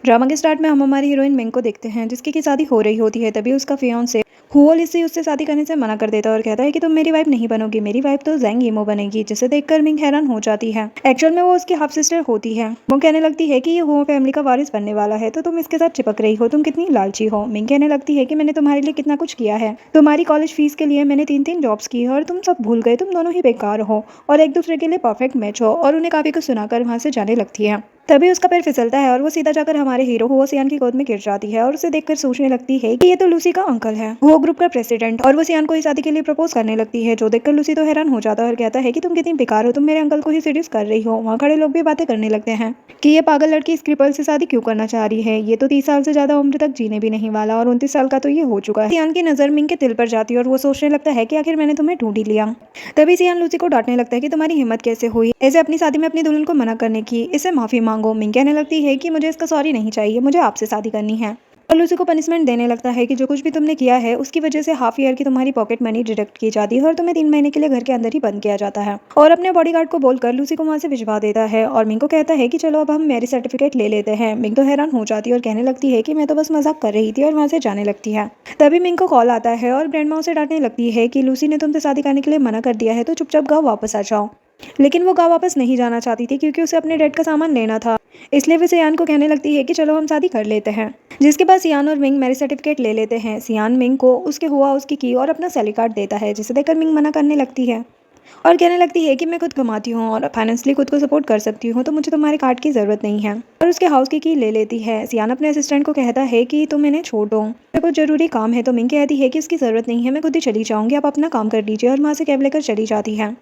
Drama के start में हम हमारी हीरोइन मिंग को देखते हैं जिसकी की शादी हो रही होती है। तभी उसका फियांसे हुओ लिसी उससे शादी करने से मना कर देता है और कहता है कि तुम मेरी वाइफ नहीं बनोगी, मेरी वाइफ तो ज़ैंग यीमो बनेगी। जिसे देखकर मिंग हैरान हो जाती है। एक्चुअल में वो उसकी हाफ सिस्टर होती है। वो कहने लगती है कि ये हुओ फैमिली का वारिस बनने वाला है, तो तुम इसके साथ चिपक रही हो, तुम कितनी लालची हो। मिंग कहने लगती है कि मैंने तुम्हारे लिए कितना कुछ किया है, तुम्हारी कॉलेज फीस के लिए मैंने 3-3 जॉब्स की है और तुम सब भूल गए, तुम दोनों ही बेकार हो और एक दूसरे के लिए परफेक्ट मैच हो। और उन्हें काफी कुछ सुनाकर वहां से जाने लगती है। तभी उसका पैर फिसलता है और वो सीधा जाकर हमारे हीरो हुओ सियान की गोद में गिर जाती है और उसे देखकर सोचने लगती है कि ये तो लूसी का अंकल है, वो ग्रुप का प्रेसिडेंट। और वो सियान को ही शादी के लिए प्रपोज करने लगती है, जो देखकर लूसी तो हैरान हो जाता है और कहता है कि तुम कितनी बेकार हो, तुम मेरे अंकल को ही सीरियस कर रही हो। वहाँ खड़े लोग भी बातें करने लगते हैं कि ये पागल लड़की इस क्रिपल से शादी क्यों करना चाह रही है, ये तो 30 साल से ज्यादा उम्र तक जीने भी नहीं वाला और 29 साल का तो ये हो चुका है। सियान की नजर मिंग के दिल पर जाती है और वो सोचने लगता है कि आखिर मैंने तुम्हें ढूंढ ही लिया। तभी सियान लूसी को डांटने लगता है कि तुम्हारी हिम्मत कैसे हुई ऐसे अपनी शादी में अपनी दुल्हन को मना करने की, इससे माफी मांगो। मिंग कहने लगती है कि मुझे इसका सॉरी नहीं चाहिए, मुझे आपसे शादी करनी है। और लूसी को पनिशमेंट देने लगता है कि जो कुछ भी तुमने किया है उसकी वजह से हाफ ईयर की तुम्हारी पॉकेट मनी डिडक्ट की जाती है और तुम्हें 3 महीने के लिए घर के अंदर ही बंद किया जाता है। और अपने बॉडीगार्ड को बोलकर लूसी को वहां से भिजवा देता है और मिंग को कहता है कि चलो अब हम मैरिज सर्टिफिकेट ले लेते हैं। मिंग तो हैरान हो जाती है और कहने लगती है कि मैं तो बस मजाक कर रही थी और वहां से जाने लगती है। तभी मिंग को कॉल आता है और ग्रैंडमा उसे डांटने लगती है कि लूसी ने तुमसे शादी करने के लिए मना कर दिया है, तो चुपचाप गाँव वापस आ जाओ। लेकिन वो गाँव वापस नहीं जाना चाहती थी क्योंकि उसे अपने डैड का सामान लेना था। इसलिए वो सियान को कहने लगती है कि चलो हम शादी कर लेते हैं। जिसके बाद सियान और मिंग मैरिज सर्टिफिकेट ले लेते हैं। सियान मिंग को उसके हुआ उसकी की और अपना सैलरी कार्ड देता है, जिसे देखकर मिंग मना करने लगती है और कहने लगती है कि मैं खुद कमाती हूँ और फाइनेंशियली खुद को सपोर्ट कर सकती हूँ, तो मुझे तुम्हारे कार्ड की ज़रूरत नहीं है। और उसके हाउस की ले लेती है। सियान अपने असिस्टेंट को कहता है कि तुम इन्हें छोड़ दो, मेरे को जरूरी काम है। तो मिंग कहती है कि इसकी ज़रूरत नहीं है, मैं खुद ही चली जाऊँगी, आप अपना काम कर लीजिए। और वहाँ से कैब लेकर चली जाती है।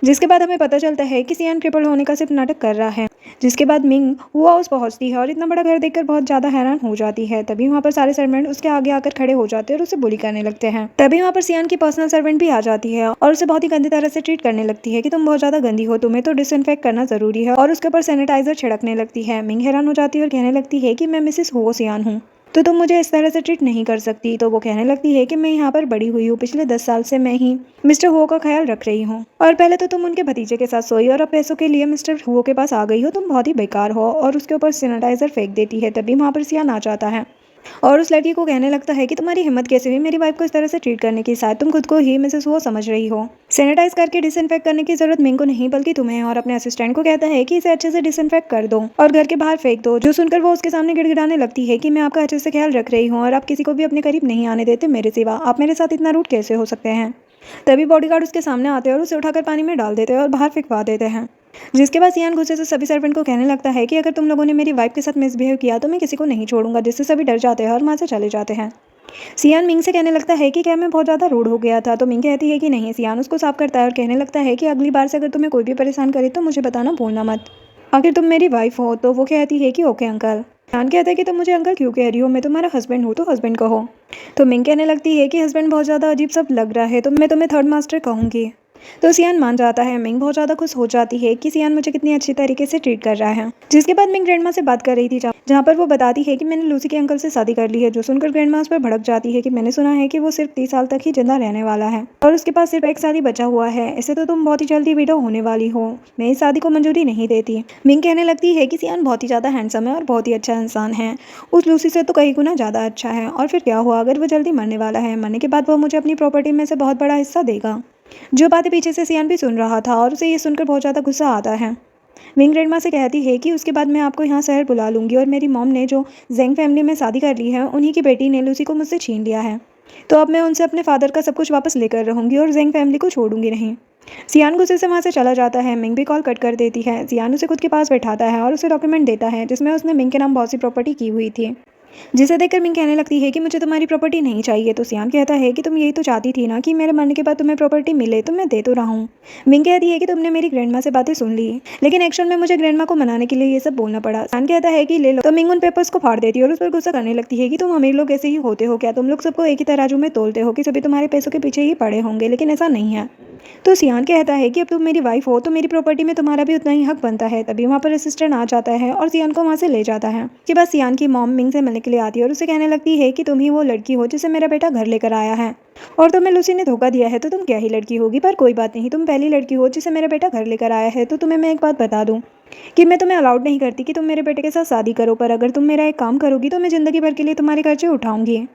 जिसके बाद हमें पता चलता है कि सियान क्रिपल होने का सिर्फ नाटक कर रहा है। जिसके बाद मिंग हुआ हाउस पहुंचती है और इतना बड़ा घर देखकर बहुत ज्यादा हैरान हो जाती है। तभी वहाँ पर सारे सर्वेंट उसके आगे आकर खड़े हो जाते हैं और उसे बुली करने लगते हैं। तभी वहाँ पर सियान की पर्सनल सर्वेंट भी आ जाती है और उसे बहुत ही गंदी तरह से ट्रीट करने लगती है कि तुम बहुत ज्यादा गंदी हो, तुम्हें तो डिसइंफेक्ट करना जरूरी है। और उसके ऊपर सैनिटाइजर छिड़कने लगती है। मिंग हैरान हो जाती है और कहने लगती है कि मैं मिसेस हुओ सियान हूँ, तो तुम मुझे इस तरह से ट्रीट नहीं कर सकती। तो वो कहने लगती है कि मैं यहाँ पर बड़ी हुई हूँ, पिछले 10 साल से मैं ही मिस्टर हुओ का ख्याल रख रही हूँ और पहले तो तुम उनके भतीजे के साथ सोई और अब पैसों के लिए मिस्टर हुओ के पास आ गई हो, तुम बहुत ही बेकार हो। और उसके ऊपर सैनिटाइजर फेंक देती है। तभी वहाँ पर सियान आ जाता है और उस लड़की को कहने लगता है कि तुम्हारी हिम्मत कैसे हुई मेरी वाइफ को इस तरह से ट्रीट करने की, शायद तुम खुद को ही मिसेस हुओ समझ रही हो। सैनिटाइज करके डिसइंफेक्ट करने की जरूरत मिंग को नहीं बल्कि तुम्हें है। और अपने असिस्टेंट को कहता है कि इसे अच्छे से डिसइंफेक्ट कर दो और घर के बाहर फेंक दो। जो सुनकर वो उसके सामने गिड़गिड़ाने लगती है कि मैं आपका अच्छे से ख्याल रख रही हूँ और आप किसी को भी अपने करीब नहीं आने देते मेरे सिवा, आप मेरे साथ इतना रूड कैसे हो सकते हैं। तभी बॉडीगार्ड उसके सामने आते हैं और उसे उठाकर पानी में डाल देते हैं और बाहर फेंकवा देते हैं। जिसके बाद सियान गुस्से से सभी सर्वेंट को कहने लगता है कि अगर तुम लोगों ने मेरी वाइफ के साथ मिसबिहेव किया तो मैं किसी को नहीं छोड़ूंगा। जिससे सभी डर जाते हैं और वहां से चले जाते हैं। सियान मिंग से कहने लगता है कि क्या मैं बहुत ज़्यादा रूड हो गया था। तो मिंग कहती है कि नहीं। सियान उसको साफ करता है और कहने लगता है कि अगली बार से अगर तुम्हें कोई भी परेशान करे तो मुझे बताना भूलना मत, आखिर तुम मेरी वाइफ हो। तो वो कहती है कि ओके अंकल। सियान कहता है कि तुम मुझे अंकल क्यों कह रही हो, मैं तुम्हारा हस्बैंड हूँ, तो हस्बैंड कहो। तो मिंग कहने लगती है कि हस्बैंड बहुत ज़्यादा अजीब सब लग रहा है, तो मैं तुम्हें थर्ड मास्टर कहूँगी। तो सियान मान जाता है। मिंग बहुत ज़्यादा खुश हो जाती है कि सियान मुझे कितनी अच्छी तरीके से ट्रीट कर रहा है। जिसके बाद मिंग ग्रैंडमा से बात कर रही थी जहाँ पर वो बताती है कि मैंने लूसी के अंकल से शादी कर ली है। जो सुनकर ग्रैंडमा उस पर भड़क जाती है कि मैंने सुना है कि वो सिर्फ 30 साल तक ही जिंदा रहने वाला है और उसके पास सिर्फ एक शादी बचा हुआ है, इससे तो तुम बहुत ही जल्दी विडो होने वाली हो, मैं इस शादी को मंजूरी नहीं देती। मिंग कहने लगती है कि सियान बहुत ही ज़्यादा हैंडसम है और बहुत ही अच्छा इंसान है, उस लूसी से तो कई गुना ज़्यादा अच्छा है। और फिर क्या हुआ, अगर वो जल्दी मरने वाला है, मरने के बाद वो मुझे अपनी प्रॉपर्टी में से बहुत बड़ा हिस्सा देगा। जो बातें पीछे से सियान भी सुन रहा था और उसे ये सुनकर बहुत ज़्यादा गुस्सा आता है। मिंग ग्रैंडमा से कहती है कि उसके बाद मैं आपको यहाँ शहर बुला लूंगी और मेरी मॉम ने जो जेंग फैमिली में शादी कर ली है उन्हीं की बेटी ने लूसी को मुझसे छीन लिया है, तो अब मैं उनसे अपने फादर का सब कुछ वापस लेकर रहूंगी और जेंग फैमिली को छोड़ूंगी नहीं। सियान गुस्से से वहाँ से चला जाता है। मिंग भी कॉल कट कर देती है। सियान उसे खुद के पास बैठाता है और उसे डॉक्यूमेंट देता है जिसमें उसने मिंग के नाम बहुत सी प्रॉपर्टी की हुई थी। जिसे देखकर मिंग कहने लगती है कि मुझे तुम्हारी प्रॉपर्टी नहीं चाहिए। तो सियान कहता है कि तुम यही तो चाहती थी ना कि मेरे मरने के बाद तुम्हें प्रॉपर्टी मिले, तो मैं दे तो रहा हूँ। मिंग कहती है कि तुमने मेरी ग्रैंडमा से बातें सुन ली, लेकिन एक्चुअल में मुझे ग्रैंडमा को मनाने के लिए ये सब बोलना पड़ा। सियान कहता है कि ले लो। तो मिंग उन पेपर्स को फाड़ देती है और उस पर गुस्सा करने लगती है कि तुम अमीर लोग ऐसे ही होते हो क्या, तुम लोग सबको एक ही तराजू में तोलते हो कि सभी तुम्हारे पैसों के पीछे ही पड़े होंगे, लेकिन ऐसा नहीं है। तो सियान कहता है कि अब तुम मेरी वाइफ हो तो मेरी प्रॉपर्टी में तुम्हारा भी उतना ही हक बनता है। तभी वहाँ पर असिस्टेंट आ जाता है और सियान को वहाँ से ले जाता है। इसके बाद सियान की मॉम मिंग से मिलने के लिए आती है और उसे कहने लगती है कि तुम ही वो लड़की हो जिसे मेरा बेटा घर लेकर आया है, और तुम्हें लूसी ने धोखा दिया है तो तुम क्या ही लड़की होगी, पर कोई बात नहीं, तुम पहली लड़की हो जिसे मेरा बेटा घर लेकर आया है। तो तुम्हें मैं एक बात बता दूं कि मैं तुम्हें अलाउड नहीं करती कि तुम मेरे बेटे के साथ शादी करो, पर अगर तुम मेरा एक काम करोगी तो मैं ज़िंदगी भर के लिए तुम्हारे खर्चे उठाऊंगी।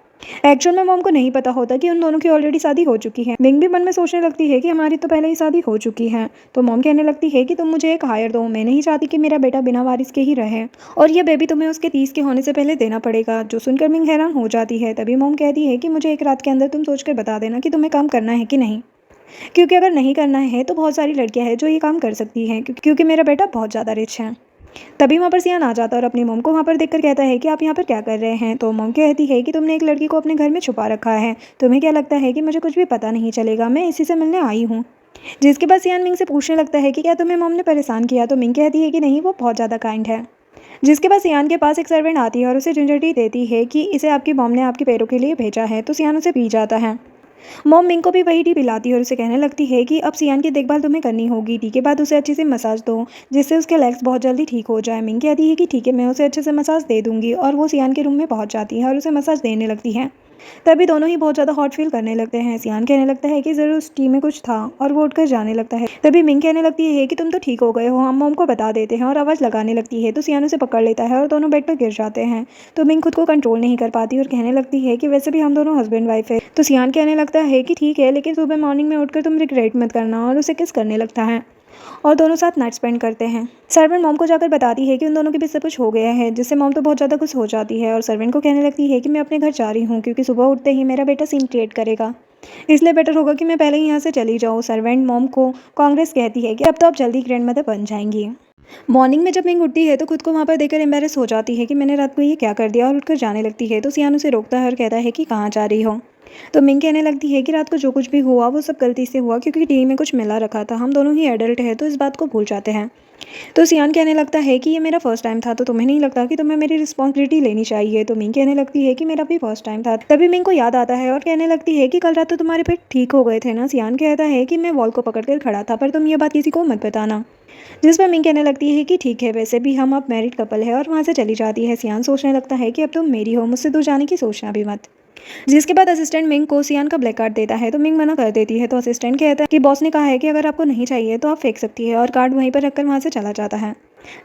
एक्चुअल में मॉम को नहीं पता होता कि उन दोनों की ऑलरेडी शादी हो चुकी है। मिंग भी मन में सोचने लगती है कि हमारी तो पहले ही शादी हो चुकी है। तो मॉम कहने लगती है कि तुम मुझे एक हायर दो, मैं नहीं चाहती कि मेरा बेटा बिना वारिस के ही रहे, और यह बेबी तुम्हें उसके 30 के होने से पहले देना पड़ेगा। जो सुनकर मिंग हैरान हो जाती है। तभी मॉम कहती है कि मुझे एक रात के अंदर तुम सोच कर बता देना कि तुम्हें काम करना है कि नहीं, क्योंकि अगर नहीं करना है तो बहुत सारी लड़कियां हैं जो ये काम कर सकती हैं, क्योंकि मेरा बेटा बहुत ज़्यादा रिच है। तभी वहाँ पर सियान आ जाता है और अपनी मॉम को वहाँ पर देखकर कहता है कि आप यहाँ पर क्या कर रहे हैं। तो मॉम कहती है कि तुमने एक लड़की को अपने घर में छुपा रखा है, तुम्हें क्या लगता है कि मुझे कुछ भी पता नहीं चलेगा, मैं इसी से मिलने आई हूँ। जिसके बाद सियान मिंग से पूछने लगता है कि क्या तुम्हें मॉम ने परेशान किया। तो मिंग कहती है कि नहीं, वो बहुत ज़्यादा काइंड है। जिसके बाद सियान के पास एक सर्वेंट आती है और उसे जिंजर टी देती है कि इसे आपकी मॉम ने आपके पैरों के लिए भेजा है। तो सियान उसे पी जाता है। मॉम मिंग को भी वही टी पिलाती है और उसे कहने लगती है कि अब सियान की देखभाल तुम्हें करनी होगी। टी के बाद उसे अच्छे से मसाज दो जिससे उसके लेग्स बहुत जल्दी ठीक हो जाए। मिंग कहती है कि ठीक है, मैं उसे अच्छे से मसाज दे दूंगी, और वो सियान के रूम में पहुंच जाती है और उसे मसाज देने लगती है। तभी दोनों ही बहुत ज़्यादा हॉट फील करने लगते हैं। सियान कहने लगता है कि ज़रूर उस टी में कुछ था, और वो उठकर जाने लगता है। तभी मिंग कहने लगती है कि तुम तो ठीक हो गए हो, हम मॉम को बता देते हैं, और आवाज़ लगाने लगती है। तो सियान उसे पकड़ लेता है और दोनों बेड पर गिर जाते हैं। तो मिंग खुद को कंट्रोल नहीं कर पाती और कहने लगती है कि वैसे भी हम दोनों हस्बैंड वाइफ है। तो सियान कहने लगता है कि ठीक है, लेकिन सुबह मॉर्निंग में उठकर तुम रिग्रेट मत करना, और उसे किस करने लगता है और दोनों साथ नाइट स्पेंड करते हैं। सर्वेंट मॉम को जाकर बताती है कि उन दोनों के बीच सब कुछ हो गया है, जिससे मॉम तो बहुत ज़्यादा खुश हो जाती है और सर्वेंट को कहने लगती है कि मैं अपने घर जा रही हूँ, क्योंकि सुबह उठते ही मेरा बेटा सीन क्रिएट करेगा, इसलिए बेटर होगा कि मैं पहले ही यहाँ से चली जाऊँ। सर्वेंट मॉम को कांग्रेस कहती है कि अब तो आप जल्दी ग्रैंड मदर बन जाएंगी। मॉर्निंग में जब मिंग उठती है तो खुद को वहाँ पर देखकर एम्बेरस हो जाती है कि मैंने रात को ये क्या कर दिया, और उठकर जाने लगती है। तो सियान उसे रोकता है और कहता है कि कहाँ जा रही हो। तो मिंग कहने लगती है कि रात को जो कुछ भी हुआ वो सब गलती से हुआ, क्योंकि टी में कुछ मिला रखा था, हम दोनों ही एडल्ट हैं तो इस बात को भूल जाते हैं। तो सियान कहने लगता है कि ये मेरा फर्स्ट टाइम था, तो तुम्हें नहीं लगता कि तुम्हें मेरी रिस्पॉन्सिबिलिटी लेनी चाहिए। तो मिंग कहने लगती है कि मेरा भी फर्स्ट टाइम था। तभी मिंग को याद आता है और कहने लगती है कि कल रात तो तुम्हारे पेट ठीक हो गए थे ना। सियान कहता है कि मैं वॉल को पकड़कर खड़ा था, पर तुम ये बात किसी को मत बताना। जिस पर मिंग कहने लगती है कि ठीक है, वैसे भी हम अब मैरिड कपल है, और वहाँ से चली जाती है। सियान सोचने लगता है कि अब तुम मेरी हो, मुझसे दूर जाने की सोचना भी मत। जिसके बाद असिस्टेंट मिंग को सियान का ब्लैक कार्ड देता है, तो मिंग मना कर देती है। तो असिस्टेंट कहता है कि बॉस ने कहा है कि अगर आपको नहीं चाहिए तो आप फेंक सकती है, और कार्ड वहीं पर रखकर वहाँ से चला जाता है।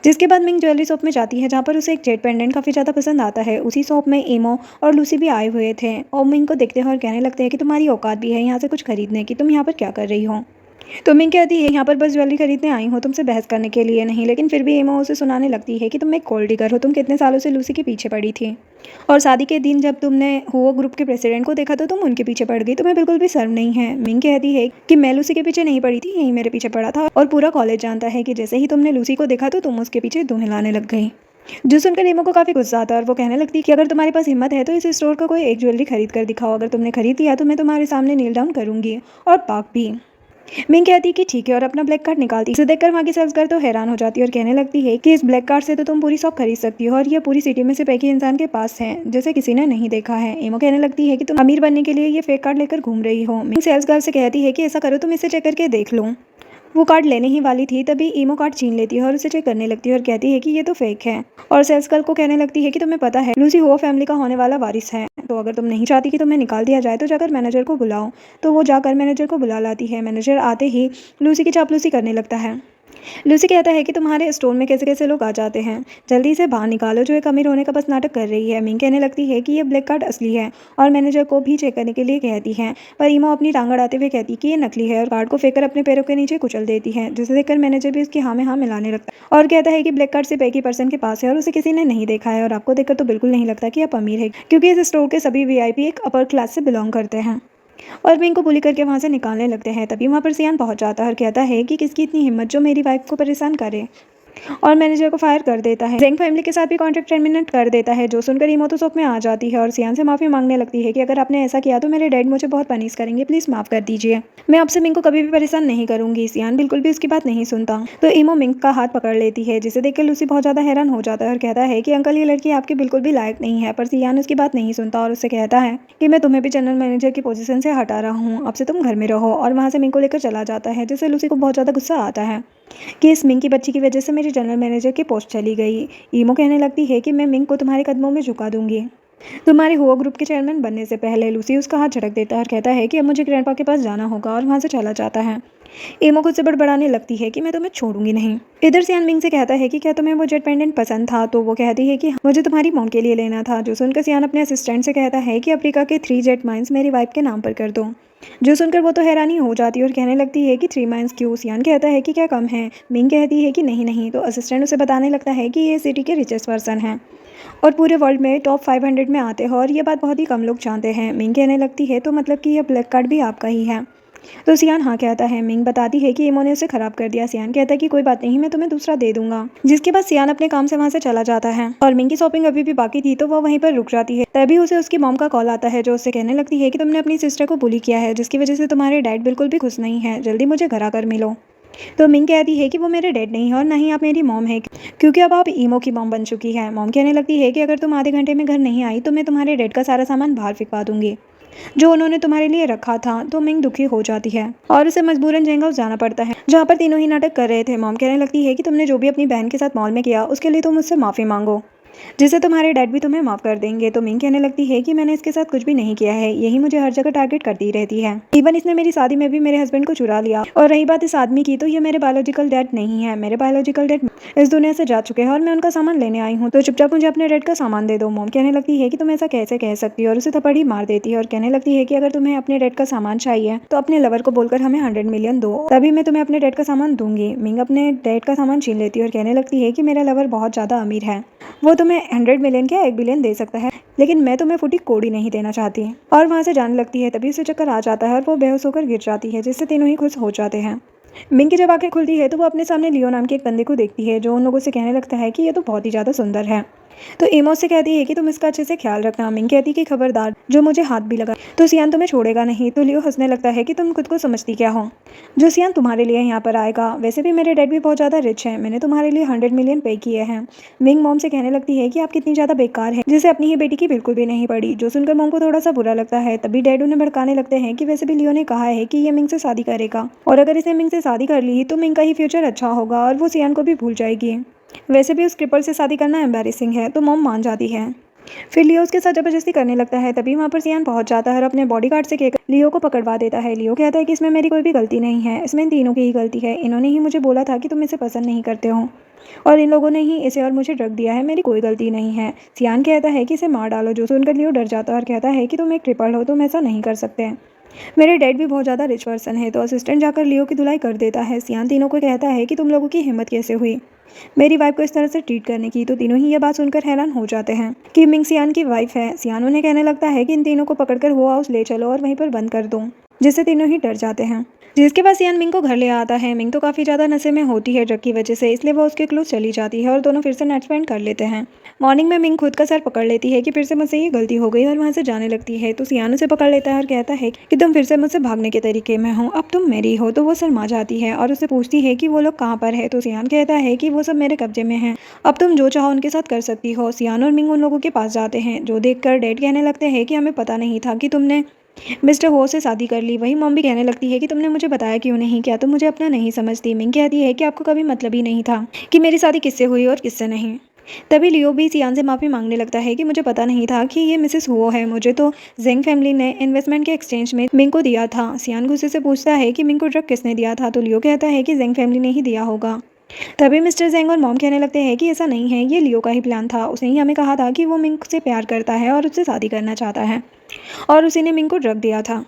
जिसके बाद मिंग ज्वेलरी शॉप में जाती है, जहाँ पर उसे एक जेड पेंडेंट काफ़ी ज़्यादा पसंद आता है। उसी शॉप में एमो और लूसी भी आए हुए थे, और मिंग को देखते हैं और कहने लगते हैं कि तुम्हारी औकात भी है यहाँ से कुछ खरीदने की, तुम यहाँ पर क्या कर रही हो। तो मिंग कहती है यहाँ पर बस ज्वेलरी खरीदने आई हो, तुमसे बहस करने के लिए नहीं। लेकिन फिर भी एमो उसे सुनाने लगती है कि तुम एक गोल्ड डिगर हो, तुम कितने सालों से लूसी के पीछे पड़ी थी, और शादी के दिन जब तुमने हुओ ग्रुप के प्रेसिडेंट को देखा तो तुम उनके पीछे पड़ गई, तुम्हें बिल्कुल भी शर्म नहीं है। मिंग कहती है कि मैं लूसी के पीछे नहीं पड़ी थी, यही मेरे पीछे पड़ा था, और पूरा कॉलेज जानता है कि जैसे ही तुमने लूसी को देखा तो तुम उसके पीछे धूम हिलाने लग गई। जो सुनकर एमो को काफ़ी गुस्सा आता है और वो कहने लगती है कि अगर तुम्हारे पास हिम्मत है तो इस स्टोर का कोई एक ज्वेलरी खरीद कर दिखाओ, अगर तुमने खरीद लिया तो मैं तुम्हारे सामने नील डाउन करूंगी, और पाक भी। मिंग कहती कि ठीक है, और अपना ब्लैक कार्ड निकालती। इसे देखकर वहाँ की सेल्स गर्ल तो हैरान हो जाती है और कहने लगती है कि इस ब्लैक कार्ड से तो तुम पूरी शॉप खरीद सकती हो, और ये पूरी सिटी में सिर्फ एक ही इंसान के पास है जैसे किसी ने नहीं देखा है। एमो कहने लगती है कि तुम अमीर बनने के लिए ये फेक कार्ड लेकर घूम रही हो। मिंग सेल्स गर्ल से कहती है कि ऐसा करो, तुम इसे चेक करके देख लो। वो कार्ड लेने ही वाली थी, तभी ईमो कार्ड छीन लेती है और उसे चेक करने लगती है और कहती है कि ये तो फेक है, और सेल्स गर्ल को कहने लगती है कि तुम्हें पता है लूसी हो फैमिली का होने वाला वारिस है, तो अगर तुम नहीं चाहती कि तुम्हें निकाल दिया जाए तो जाकर मैनेजर को बुलाओ। तो वो जाकर मैनेजर को बुला लाती है। मैनेजर आते ही लूसी की चापलूसी करने लगता है। लूसी कहता है कि तुम्हारे स्टोर में कैसे कैसे लोग आ जाते हैं, जल्दी से बाहर निकालो, जो एक अमीर होने का बस नाटक कर रही है। मिंग कहने लगती है कि ये ब्लैक कार्ड असली है, और मैनेजर को भी चेक करने के लिए कहती है, पर ईमो अपनी टांग अड़ाते हुए कहती कि ये नकली है, और कार्ड को फेंकर अपने पैरों के नीचे कुचल देती है, जिसे देखकर मैनेजर भी उसकी हाँ में हाँ मिलाने लगता है और कहता है कि ब्लैक कार्ड सिर्फ एक ही पर्सन के पास है और उसे किसी ने नहीं देखा है, और आपको देखकर तो बिल्कुल नहीं लगता कि आप अमीर है, क्योंकि इस स्टोर के सभी वीआईपी एक अपर क्लास से बिलोंग करते हैं। और मिंग को बुली करके वहाँ से निकालने लगते हैं। तभी वहाँ पर सियान पहुँच जाता है और कहता है कि किसकी इतनी हिम्मत जो मेरी वाइफ को परेशान करे। और मैनेजर को फायर कर देता है। जेंग फैमिली के साथ भी कॉन्ट्रैक्ट टर्मिनेट कर देता है, जो सुनकर इमो तो शॉक में आ जाती है और सियान से माफी मांगने लगती है कि अगर आपने ऐसा किया तो मेरे डैड मुझे बहुत पनिश करेंगे, प्लीज माफ कर दीजिए, मैं आपसे मिंग को कभी भी परेशान नहीं करूंगी। सियान बिल्कुल भी उसकी बात नहीं सुनता तो इमो मिंग का हाथ पकड़ लेती है, जिसे देखकर लूसी बहुत ज्यादा हैरान हो जाता है और कहता है कि अंकल ये लड़की आपके बिल्कुल भी लायक नहीं है। पर सियान उसकी बात नहीं सुनता और उससे कहता है कि मैं तुम्हें भी जनरल मैनेजर की पोजीशन से हटा रहा हूँ, अब से तुम घर में रहो, और वहां से मिंग को लेकर चला जाता है, जिससे लूसी को बहुत ज्यादा गुस्सा आता है कि इस मिंग की बच्ची की वजह से मेरी जनरल मैनेजर की पोस्ट चली गई। ईमो कहने लगती है कि मैं मिंग को तुम्हारे कदमों में झुका दूंगी तुम्हारे हुआ ग्रुप के चेयरमैन बनने से पहले। लूसी उसका हाथ झटक देता है और कहता है कि अब मुझे ग्रैंडपा के पास जाना होगा, और वहां से चला जाता है। ईमो खुद से बड़बड़ाने लगती है कि मैं तुम्हें छोड़ूंगी नहीं। इधर सियान मिंग से कहता है कि क्या तुम्हें वो जेट पेंडेंट पसंद था, तो वो कहती है कि मुझे तुम्हारी मॉम के लिए लेना था। जो सुनकर सियान अपने असिस्टेंट से कहता है कि अफ्रीका के 3 जेट माइंस मेरी वाइफ के नाम पर कर दो। जो सुनकर वो तो हैरानी हो जाती है और कहने लगती है कि 3 माइंस क्यों। सियान कहता है कि क्या कम है। मिंग कहती है कि नहीं नहीं, तो असिस्टेंट उसे बताने लगता है कि ये सिटी के रिचेस्ट पर्सन हैं और पूरे वर्ल्ड में टॉप 500 में आते हैं, और ये बात बहुत ही कम लोग जानते हैं। मिंग कहने लगती है तो मतलब कि यह ब्लैक कार्ड भी आपका ही है। तो सियान हाँ कहता है। मिंग बताती है कि इमो ने उसे खराब कर दिया। सियान कहता है कि कोई बात नहीं, मैं तुम्हें दूसरा दे दूंगा, जिसके बाद सियान अपने काम से वहां से चला जाता है। और मिंग की शॉपिंग अभी भी बाकी थी तो वो वहीं पर रुक जाती है। तभी उसे उसकी मॉम का कॉल आता है, जो उससे कहने लगती है कि तुमने अपनी सिस्टर को बुली किया है, जिसकी वजह से तुम्हारे डैड बिल्कुल भी खुश नहीं है, जल्दी मुझे घर आकर मिलो। तो मिंग कहती है कि वो मेरे डैड नहीं है और ना ही आप मेरी मॉम है, क्योंकि अब आप ईमो की मॉम बन चुकी है। मॉम कहने लगती है कि अगर तुम आधे घंटे में घर नहीं आई तो मैं तुम्हारे डैड का सारा सामान बाहर फेंकवा दूंगी जो उन्होंने तुम्हारे लिए रखा था। तो मिंग दुखी हो जाती है और उसे मजबूरन जेंग हाउस जाना पड़ता है, जहाँ पर तीनों ही नाटक कर रहे थे। मॉम कहने लगती है कि तुमने जो भी अपनी बहन के साथ मॉल में किया उसके लिए तुम मुझसे माफी मांगो, जिससे तुम्हारे डैड भी तुम्हें माफ कर देंगे। तो मिंग कहने लगती है कि मैंने इसके साथ कुछ भी नहीं किया है, यही मुझे हर जगह टारगेट करती रहती है, इवन इसने मेरी शादी में भी मेरे हस्बैंड को चुरा लिया। और रही बात इस आदमी की, तो ये मेरे बायोलॉजिकल डैड नहीं है, मेरे बायोलॉजिकल डैड इस दुनिया से जा चुके हैं और मैं उनका सामान लेने आई हूँ, तो चुपचाप मुझे अपने डैड का सामान दे दो। मॉम कहने लगती है कि तुम ऐसा कैसे कह सकती हो, और उसे थप्पड़ ही मार देती है और कहने लगती है कि अगर तुम्हें अपने डैड का सामान चाहिए तो अपने लवर को बोलकर हमें 100 मिलियन दो, तभी मैं तुम्हें अपने डैड का सामान दूंगी। मिंग अपने डैड का सामान छीन लेती है और कहने लगती है कि मेरा लवर बहुत ज्यादा अमीर है, वो तुम्हें 100 मिलियन क्या 1 बिलियन दे सकता है, लेकिन मैं तुम्हें फूटी कोड़ी नहीं देना चाहती। और वहां से जाने लगती है। तभी उसे चक्कर आ जाता है और वो बेहोश होकर गिर जाती है, जिससे तीनों ही खुश हो जाते हैं। मिंग की जब आंखें खुलती है तो वो अपने सामने लियो नाम के एक बंदे को देखती है, जो उन लोगों से कहने लगता है कि ये तो बहुत ही ज्यादा सुंदर है। तो इमो से कहती है कि तुम इसका अच्छे से ख्याल रखना। मिंग कहती है कि खबरदार जो मुझे हाथ भी लगा तो सियान तुम्हें छोड़ेगा नहीं। तो लियो हंसने लगता है कि तुम खुद को समझती क्या हो, जो सियान तुम्हारे लिए यहाँ पर आएगा। वैसे भी मेरे डैड भी बहुत ज़्यादा रिच हैं, मैंने तुम्हारे लिए 100 मिलियन पे किए हैं। मिंग मॉम से कहने लगती है कि आप कितनी ज़्यादा बेकार है, जिसे अपनी ही बेटी की बिल्कुल भी नहीं पड़ी। जो सुनकर मॉम को थोड़ा सा बुरा लगता है। तभी डैड उन्हें भड़काने लगते हैं कि वैसे भी लियो ने कहा है कि ये मिंग से शादी करेगा, और अगर इसने मिंग से शादी कर ली तो मिंग का ही फ्यूचर अच्छा होगा और वो सियान को भी भूल जाएगी। वैसे भी उस क्रिपल से शादी करना एम्बैरेसिंग है। तो मॉम मान जाती है। फिर लियो उसके साथ जबरदस्ती करने लगता है। तभी वहाँ पर सियान पहुंच जाता है और अपने बॉडीगार्ड से कहकर लियो को पकड़वा देता है। लियो कहता है कि इसमें मेरी कोई भी गलती नहीं है, इसमें इन तीनों की ही गलती है, इन्होंने ही मुझे बोला था कि तुम इसे पसंद नहीं करते हो और इन लोगों ने ही इसे और मुझे ड्रग दिया है, मेरी कोई गलती नहीं है। सियान कहता है कि इसे मार डालो। जो सुनकर लियो डर जाता है और कहता है कि तुम एक क्रिपल हो, तुम ऐसा नहीं कर सकते, मेरे डैड भी बहुत ज़्यादा रिच पर्सन है। तो असिस्टेंट जाकर लियो की धुलाई कर देता है। सियान तीनों को कहता है कि तुम लोगों की हिम्मत कैसे हुई मेरी वाइफ को इस तरह से ट्रीट करने की। तो तीनों ही ये बात सुनकर हैरान हो जाते हैं कि मिंग सियान की वाइफ है। सियान उन्हें कहने लगता है कि इन तीनों को पकड़कर वो हाउस ले चलो और वहीं पर बंद कर दो, जिससे तीनों ही डर जाते हैं। जिसके बाद सियान मिंग को घर ले आता है। मिंग तो काफ़ी ज़्यादा नशे में होती है ड्रग की वजह से, इसलिए वो उसके क्लोज चली जाती है और दोनों फिर से नाइट स्पेंड कर लेते हैं। मॉर्निंग में मिंग खुद का सर पकड़ लेती है कि फिर से मुझसे ये गलती हो गई और वहाँ से जाने लगती है। तो सियान उसे पकड़ लेता है और कहता है कि तुम फिर से मुझसे भागने के तरीके में हो, अब तुम मेरी हो। तो वो शर्मा जाती है और उससे पूछती है कि वो लोग कहाँ पर है। तो सियान कहता है कि वो सब मेरे कब्जे में है, अब तुम जो चाहो उनके साथ कर सकती हो। सियान और मिंग उन लोगों के पास जाते हैं, जो देखकर डैड कहने लगते हैं कि हमें पता नहीं था कि तुमने मिस्टर हो से शादी कर ली। वही मॉम भी कहने लगती है कि तुमने मुझे बताया क्यों नहीं, क्या तुम मुझे अपना नहीं समझती। मिंग कहती है कि आपको कभी मतलब ही नहीं था कि मेरी शादी किससे हुई और किससे नहीं। तभी लियो भी सियान से माफ़ी मांगने लगता है कि मुझे पता नहीं था कि ये मिसेस हुओ है, मुझे तो जेंग फैमिली ने इन्वेस्टमेंट के एक्सचेंज में मिंग को दिया था। सियान गुस्से से पूछता है कि मिंग को ड्रग किसने दिया था। तो लियो कहता है कि जेंग फैमिली ने ही दिया होगा। तभी मिस्टर जेंग और मॉम कहने लगते हैं कि ऐसा नहीं है, ये लियो का ही प्लान था, उसने ही हमें कहा था कि वो मिंग से प्यार करता है और उससे शादी करना चाहता है, और उसी ने मिंग को ड्रग दिया था।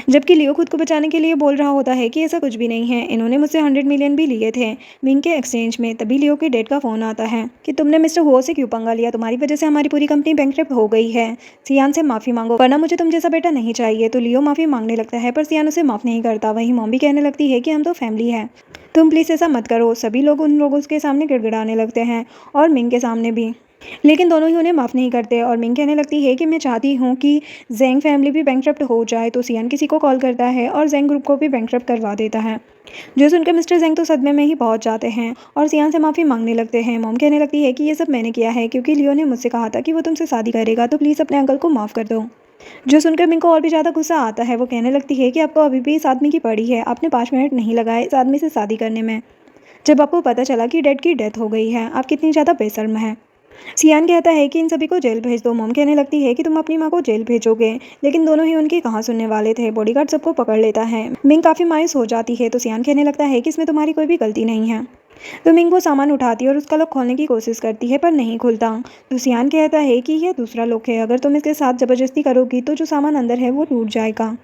जबकि लियो खुद को बचाने के लिए बोल रहा होता है कि ऐसा कुछ भी नहीं है, इन्होंने मुझसे 100 मिलियन भी लिए थे मिंग के एक्सचेंज में। तभी लियो के डैड का फ़ोन आता है कि तुमने मिस्टर हो से क्यों पंगा लिया, तुम्हारी वजह से हमारी पूरी कंपनी बैंकरप्ट हो गई है, सियान से माफ़ी मांगो वरना मुझे तुम जैसा बेटा नहीं चाहिए। तो लियो माफ़ी मांगने लगता है पर सियान उसे माफ़ नहीं करता। वहीं मॉम भी कहने लगती है कि हम तो फैमिली है, तुम प्लीज़ ऐसा मत करो। सभी लोग उन लोगों के सामने गिड़गिड़ाने लगते हैं और मिंग के सामने भी, लेकिन दोनों ही उन्हें माफ़ नहीं करते और मिंग कहने लगती है कि मैं चाहती हूँ कि ज़ेंग फैमिली भी बैंकरप्ट हो जाए। तो सियान किसी को कॉल करता है और ज़ेंग ग्रुप को भी बैंकरप्ट करवा देता है, जो सुनकर मिस्टर ज़ेंग तो सदमे में ही पहुंच जाते हैं और सियान से माफ़ी मांगने लगते हैं। मॉम कहने लगती है कि ये सब मैंने किया है क्योंकि लियो ने मुझसे कहा था कि वो तुमसे शादी करेगा, तो प्लीज़ अपने अंकल को माफ़ कर दो। जो सुनकर मिंग को और भी ज़्यादा गुस्सा आता है। वो कहने लगती है कि आपको अभी भी इस आदमी की पड़ी है, आपने 5 मिनट नहीं लगाए इस आदमी से शादी करने में, जब आपको पता चला कि डैड की डेथ हो गई है। आप कितनी ज़्यादा बेशर्म है। सियान कहता है कि इन सभी को जेल भेज दो। मॉम कहने लगती है कि तुम अपनी माँ को जेल भेजोगे, लेकिन दोनों ही उनकी कहाँ सुनने वाले थे। बॉडीगार्ड सबको पकड़ लेता है। मिंग काफ़ी मायूस हो जाती है, तो सियान कहने लगता है कि इसमें तुम्हारी कोई भी गलती नहीं है। तो मिंग वो सामान उठाती है और उसका लॉक खोलने की कोशिश करती है पर नहीं खुलता। तो सियान कहता है कि यह दूसरा लॉक है, अगर तुम इसके साथ ज़बरदस्ती करोगी तो जो सामान अंदर है वो टूट जाएगा।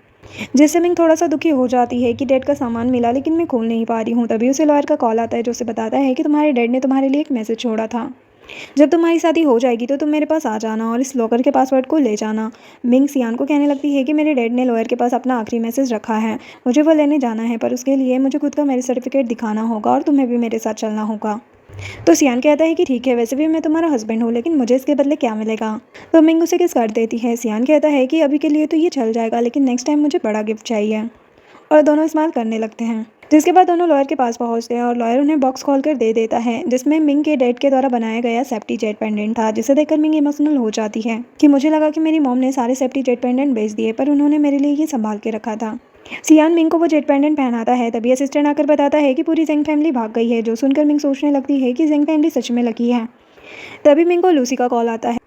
जिससे मिंग थोड़ा सा दुखी हो जाती है कि डैड का सामान मिला लेकिन मैं खोल नहीं पा रही हूँ। तभी उसे लॉयर का कॉल आता है जो उसे बताता है कि तुम्हारे डैड ने तुम्हारे लिए एक मैसेज छोड़ा था, जब तुम्हारी शादी हो जाएगी तो तुम मेरे पास आ जाना और इस लॉकर के पासवर्ड को ले जाना। मिंग सियान को कहने लगती है कि मेरे डैड ने लॉयर के पास अपना आखिरी मैसेज रखा है, मुझे वो लेने जाना है, पर उसके लिए मुझे खुद का मैरिज सर्टिफिकेट दिखाना होगा और तुम्हें भी मेरे साथ चलना होगा। तो सियान कहता है कि ठीक है, वैसे भी मैं तुम्हारा हस्बैंड हूँ, लेकिन मुझे इसके बदले क्या मिलेगा। तो मिंग उसे किस कर देती है। सियान कहता है कि अभी के लिए तो ये चल जाएगा, लेकिन नेक्स्ट टाइम मुझे बड़ा गिफ्ट चाहिए, और दोनों इस्तेमाल करने लगते हैं। जिसके बाद दोनों लॉयर के पास पहुंचते हैं और लॉयर उन्हें बॉक्स खोलकर दे देता है, जिसमें मिंग के डैड के द्वारा बनाया गया सेफ्टी जेट पेंडेंट था, जिसे देखकर मिंग इमोशनल हो जाती है कि मुझे लगा कि मेरी मॉम ने सारे सेफ्टी जेट पेंडेंट बेच दिए, पर उन्होंने मेरे लिए ये संभाल के रखा था। सियान मिंग को वो जेट पेंडेंट पहनाता है। तभी असिस्टेंट आकर बताता है कि पूरी ज़ेंग फैमिली भाग गई है, जो सुनकर मिंग सोचने लगती है कि ज़ेंग फैमिली सच में लकी है। तभी मिंग को लूसी का कॉल आता है,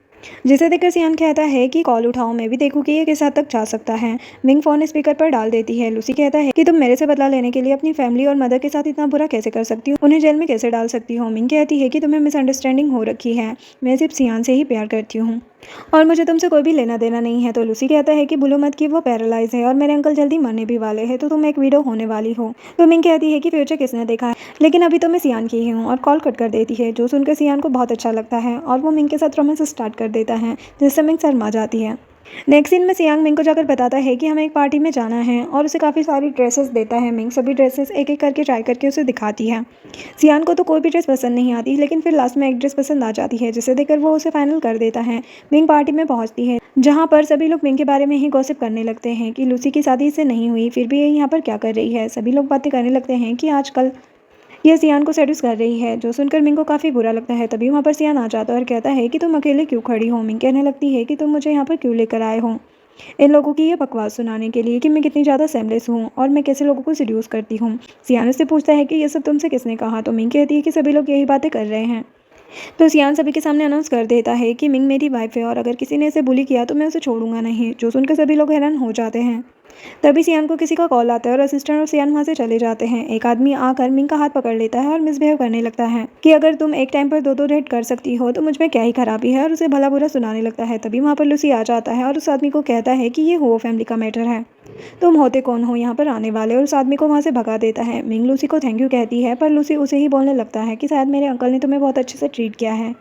जिसे देखकर सियान कहता है कि कॉल उठाओ, मैं भी देखूं कि ये किस हद तक जा सकता है। मिंग फोन स्पीकर पर डाल देती है। लूसी कहता है कि तुम मेरे से बदला लेने के लिए अपनी फैमिली और मदर के साथ इतना बुरा कैसे कर सकती हो, उन्हें जेल में कैसे डाल सकती हो। मिंग कहती है कि तुम्हें मिसअंडरस्टैंडिंग हो रखी है, मैं सिर्फ सियान से ही प्यार करती हूँ और मुझे तुमसे कोई भी लेना देना नहीं है। तो लूसी कहता है कि भूलो मत कि वो पैरालाइज है और मेरे अंकल जल्दी मरने भी वाले हैं, तो तुम एक विडो होने वाली हो। तो मिंग कहती है कि फ्यूचर किसने देखा है, लेकिन अभी तो मैं सियान की ही हूँ, और कॉल कट कर देती है। जो सुनकर सियान को बहुत अच्छा लगता है और वो मिंग के साथ रोमांस स्टार्ट कर देता है, जिससे मिंग शर्मा जाती है। नेक्स्ट सीन में सियांग मिंग को जाकर बताता है कि हमें एक पार्टी में जाना है और उसे काफ़ी सारी ड्रेसेस देता है। मिंग सभी ड्रेसेस एक एक करके ट्राई करके उसे दिखाती है। सियान को तो कोई भी ड्रेस पसंद नहीं आती, लेकिन फिर लास्ट में एक ड्रेस पसंद आ जाती है, जिसे देखकर वो उसे फाइनल कर देता है। मिंग पार्टी में पहुंचती है, जहां पर सभी लोग मिंग के बारे में ही गॉसिप करने लगते हैं कि लूसी की शादी इससे नहीं हुई, फिर भी ये यहाँ पर क्या कर रही है। सभी लोग बातें करने लगते हैं कि आजकल ये सियान को सेड्यूस कर रही है, जो सुनकर मिंग को काफ़ी बुरा लगता है। तभी वहाँ पर सियान आ जाता है और कहता है कि तुम अकेले क्यों खड़ी हो। मिंग कहने लगती है कि तुम मुझे यहाँ पर क्यों लेकर आए हो, इन लोगों की ये बकवास सुनाने के लिए कि मैं कितनी ज़्यादा सेमलेस हूँ और मैं कैसे लोगों को सीड्यूस करती हूँ। सियान उससे पूछता है कि ये सब तुमसे किसने कहा। तो मिंग कहती है कि सभी लोग यही बातें कर रहे हैं। तो सियान सभी के सामने अनाउंस कर देता है कि मिंग मेरी वाइफ है और अगर किसी ने इसे बुली किया तो मैं उसे छोड़ूंगा नहीं, जो सुनकर सभी लोग हैरान हो जाते हैं। तभी सियान को किसी का कॉल आता है और असिस्टेंट और सियान वहाँ से चले जाते हैं। एक आदमी आकर मिंग का हाथ पकड़ लेता है और मिसबिहेव करने लगता है कि अगर तुम एक टाइम पर दो दो डेट कर सकती हो तो मुझ में क्या ही खराबी है, और उसे भला बुरा सुनाने लगता है। तभी वहाँ पर लूसी आ जाता है और उस आदमी को कहता है कि ये हो फैमिली का मैटर है, तुम होते कौन हो यहाँ पर आने वाले, और उस आदमी को वहाँ से भगा देता है। मिंग लूसी को थैंक यू कहती है, पर लूसी उसे ही बोलने लगता है कि शायद मेरे अंकल ने तुम्हें बहुत अच्छे से ट्रीट किया है,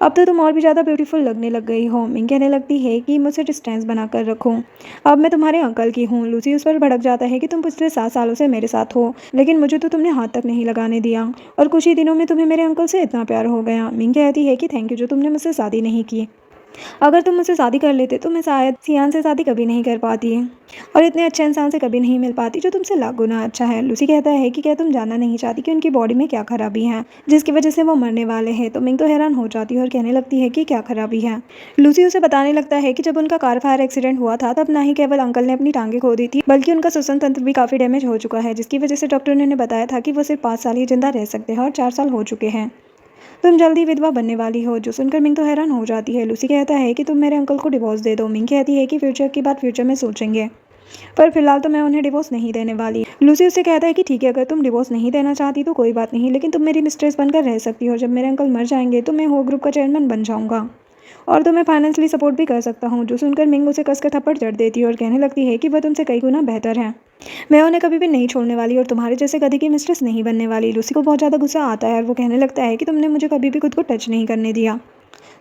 अब तो तुम और भी ज़्यादा ब्यूटीफुल लगने लग गई हो। मिंग कहने लगती है कि मुझसे डिस्टेंस बनाकर रखो, अब मैं तुम्हारे अंकल की हूँ। लूसी उस पर भड़क जाता है कि तुम पिछले 7 सालों से मेरे साथ हो, लेकिन मुझे तो तुमने हाथ तक नहीं लगाने दिया, और कुछ ही दिनों में तुम्हें मेरे अंकल से इतना प्यार हो गया। मिंग कहती है कि थैंक यू जो तुमने मुझसे शादी नहीं की, अगर तुम मुझसे शादी कर लेते तो मैं शायद सियान से शादी कभी नहीं कर पाती और इतने अच्छे इंसान से कभी नहीं मिल पाती जो तुमसे लाख गुना अच्छा है। लूसी कहता है कि क्या तुम जानना नहीं चाहती कि उनकी बॉडी में क्या खराबी है जिसकी वजह से वो मरने वाले हैं। तो मिंग तो हैरान हो जाती है और कहने लगती है कि क्या खराबी है। लूसी उसे बताने लगता है कि जब उनका कार फायर एक्सीडेंट हुआ था तब ना ही केवल अंकल ने अपनी टांगें खो दी थी, बल्कि उनका श्वसन तंत्र भी काफ़ी डैमेज हो चुका है, जिसकी वजह से डॉक्टर ने उन्हें बताया था कि वो सिर्फ 5 साल ही जिंदा रह सकते हैं और 4 साल हो चुके हैं, तुम जल्दी विधवा बनने वाली हो। जो सुनकर मिंग तो हैरान हो जाती है। लूसी कहता है कि तुम मेरे अंकल को डिवोर्स दे दो। मिंग कहती है कि फ्यूचर की बात फ्यूचर में सोचेंगे, पर फिलहाल तो मैं उन्हें डिवोर्स नहीं देने वाली। लूसी उससे कहता है कि ठीक है, अगर तुम डिवोर्स नहीं देना चाहती तो कोई बात नहीं, लेकिन तुम मेरी मिस्ट्रेस बनकर रह सकती हो। जब मेरे अंकल मर जाएंगे तो मैं हो ग्रुप का चेयरमैन बन जाऊंगा और तुम्हें फाइनेंशियली सपोर्ट भी कर सकता हूँ। जो सुनकर मिंग उसे कसकर थप्पड़ जड़ देती है और कहने लगती है कि वह तुमसे कई गुना बेहतर है, मैं उन्हें कभी भी नहीं छोड़ने वाली और तुम्हारे जैसे गधे की मिस्ट्रेस नहीं बनने वाली। लूसी को बहुत ज़्यादा गुस्सा आता है और वो कहने लगता है कि तुमने मुझे कभी भी खुद को टच नहीं करने दिया,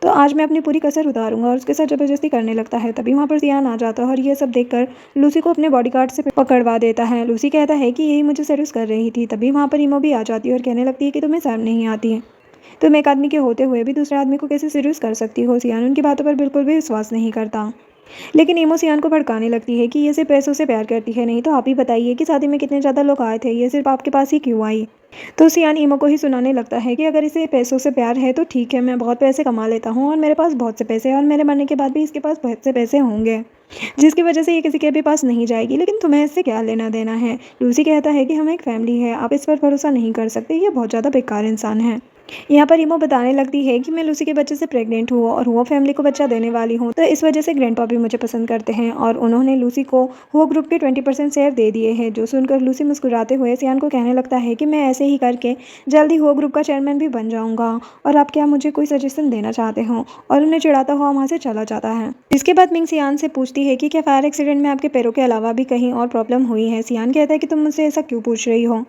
तो आज मैं अपनी पूरी कसर उतारूंगा और उसके साथ ज़बरदस्ती करने लगता है। तभी वहाँ पर सियान आ जाता है और ये सब देखकर लूसी को अपने बॉडीगार्ड से पकड़वा देता है। लूसी कहता है कि यही मुझे सर्विस कर रही थी। तभी वहाँ पर इमो भी आ जाती है और कहने लगती है कि तुम्हें शर्म नहीं आती है, तुम एक आदमी के होते हुए भी दूसरे आदमी को कैसे सीरियस कर सकती हो। सियान उनकी बातों पर बिल्कुल भी विश्वास नहीं करता, लेकिन इमो सियान को भड़काने लगती है कि ये सिर्फ पैसों से प्यार करती है। नहीं तो आप ही बताइए कि शादी में कितने ज़्यादा लोग आए थे, ये सिर्फ आपके पास ही क्यों आई। तो सियान इमो को ही सुनाने लगता है कि अगर इसे पैसों से प्यार है तो ठीक है, मैं बहुत पैसे कमा लेता हूँ और मेरे पास बहुत से पैसे हैं और मेरे मरने के बाद भी इसके पास बहुत से पैसे होंगे, जिसकी वजह से ये किसी के भी पास नहीं जाएगी। लेकिन तुम्हें इससे क्या लेना देना है। लूसी कहता है कि हम एक फैमिली है, आप इस पर भरोसा नहीं कर सकते, ये बहुत ज़्यादा बेकार इंसान है। यहाँ पर इमो बताने लगती है कि मैं लूसी के बच्चे से प्रेग्नेंट हूँ और वो फैमिली को बच्चा देने वाली हूँ, तो इस वजह से ग्रैंडपा भी मुझे पसंद करते हैं और उन्होंने लूसी को वो ग्रुप के 20% शेयर दे दिए हैं। जो सुनकर लूसी मुस्कुराते हुए सियान को कहने लगता है कि मैं ऐसे ही करके जल्दी वो ग्रुप का चेयरमैन भी बन जाऊंगा और आप क्या मुझे कोई सजेशन देना चाहते हो, और उन्हें चिढ़ाता हुआ वहाँ से चला जाता है। इसके बाद मिंग सियान से पूछती है कि क्या फायर एक्सीडेंट में आपके पैरों के अलावा भी कहीं और प्रॉब्लम हुई है। सियान कहता है कि तुम मुझसे ऐसा क्यों पूछ रही हो।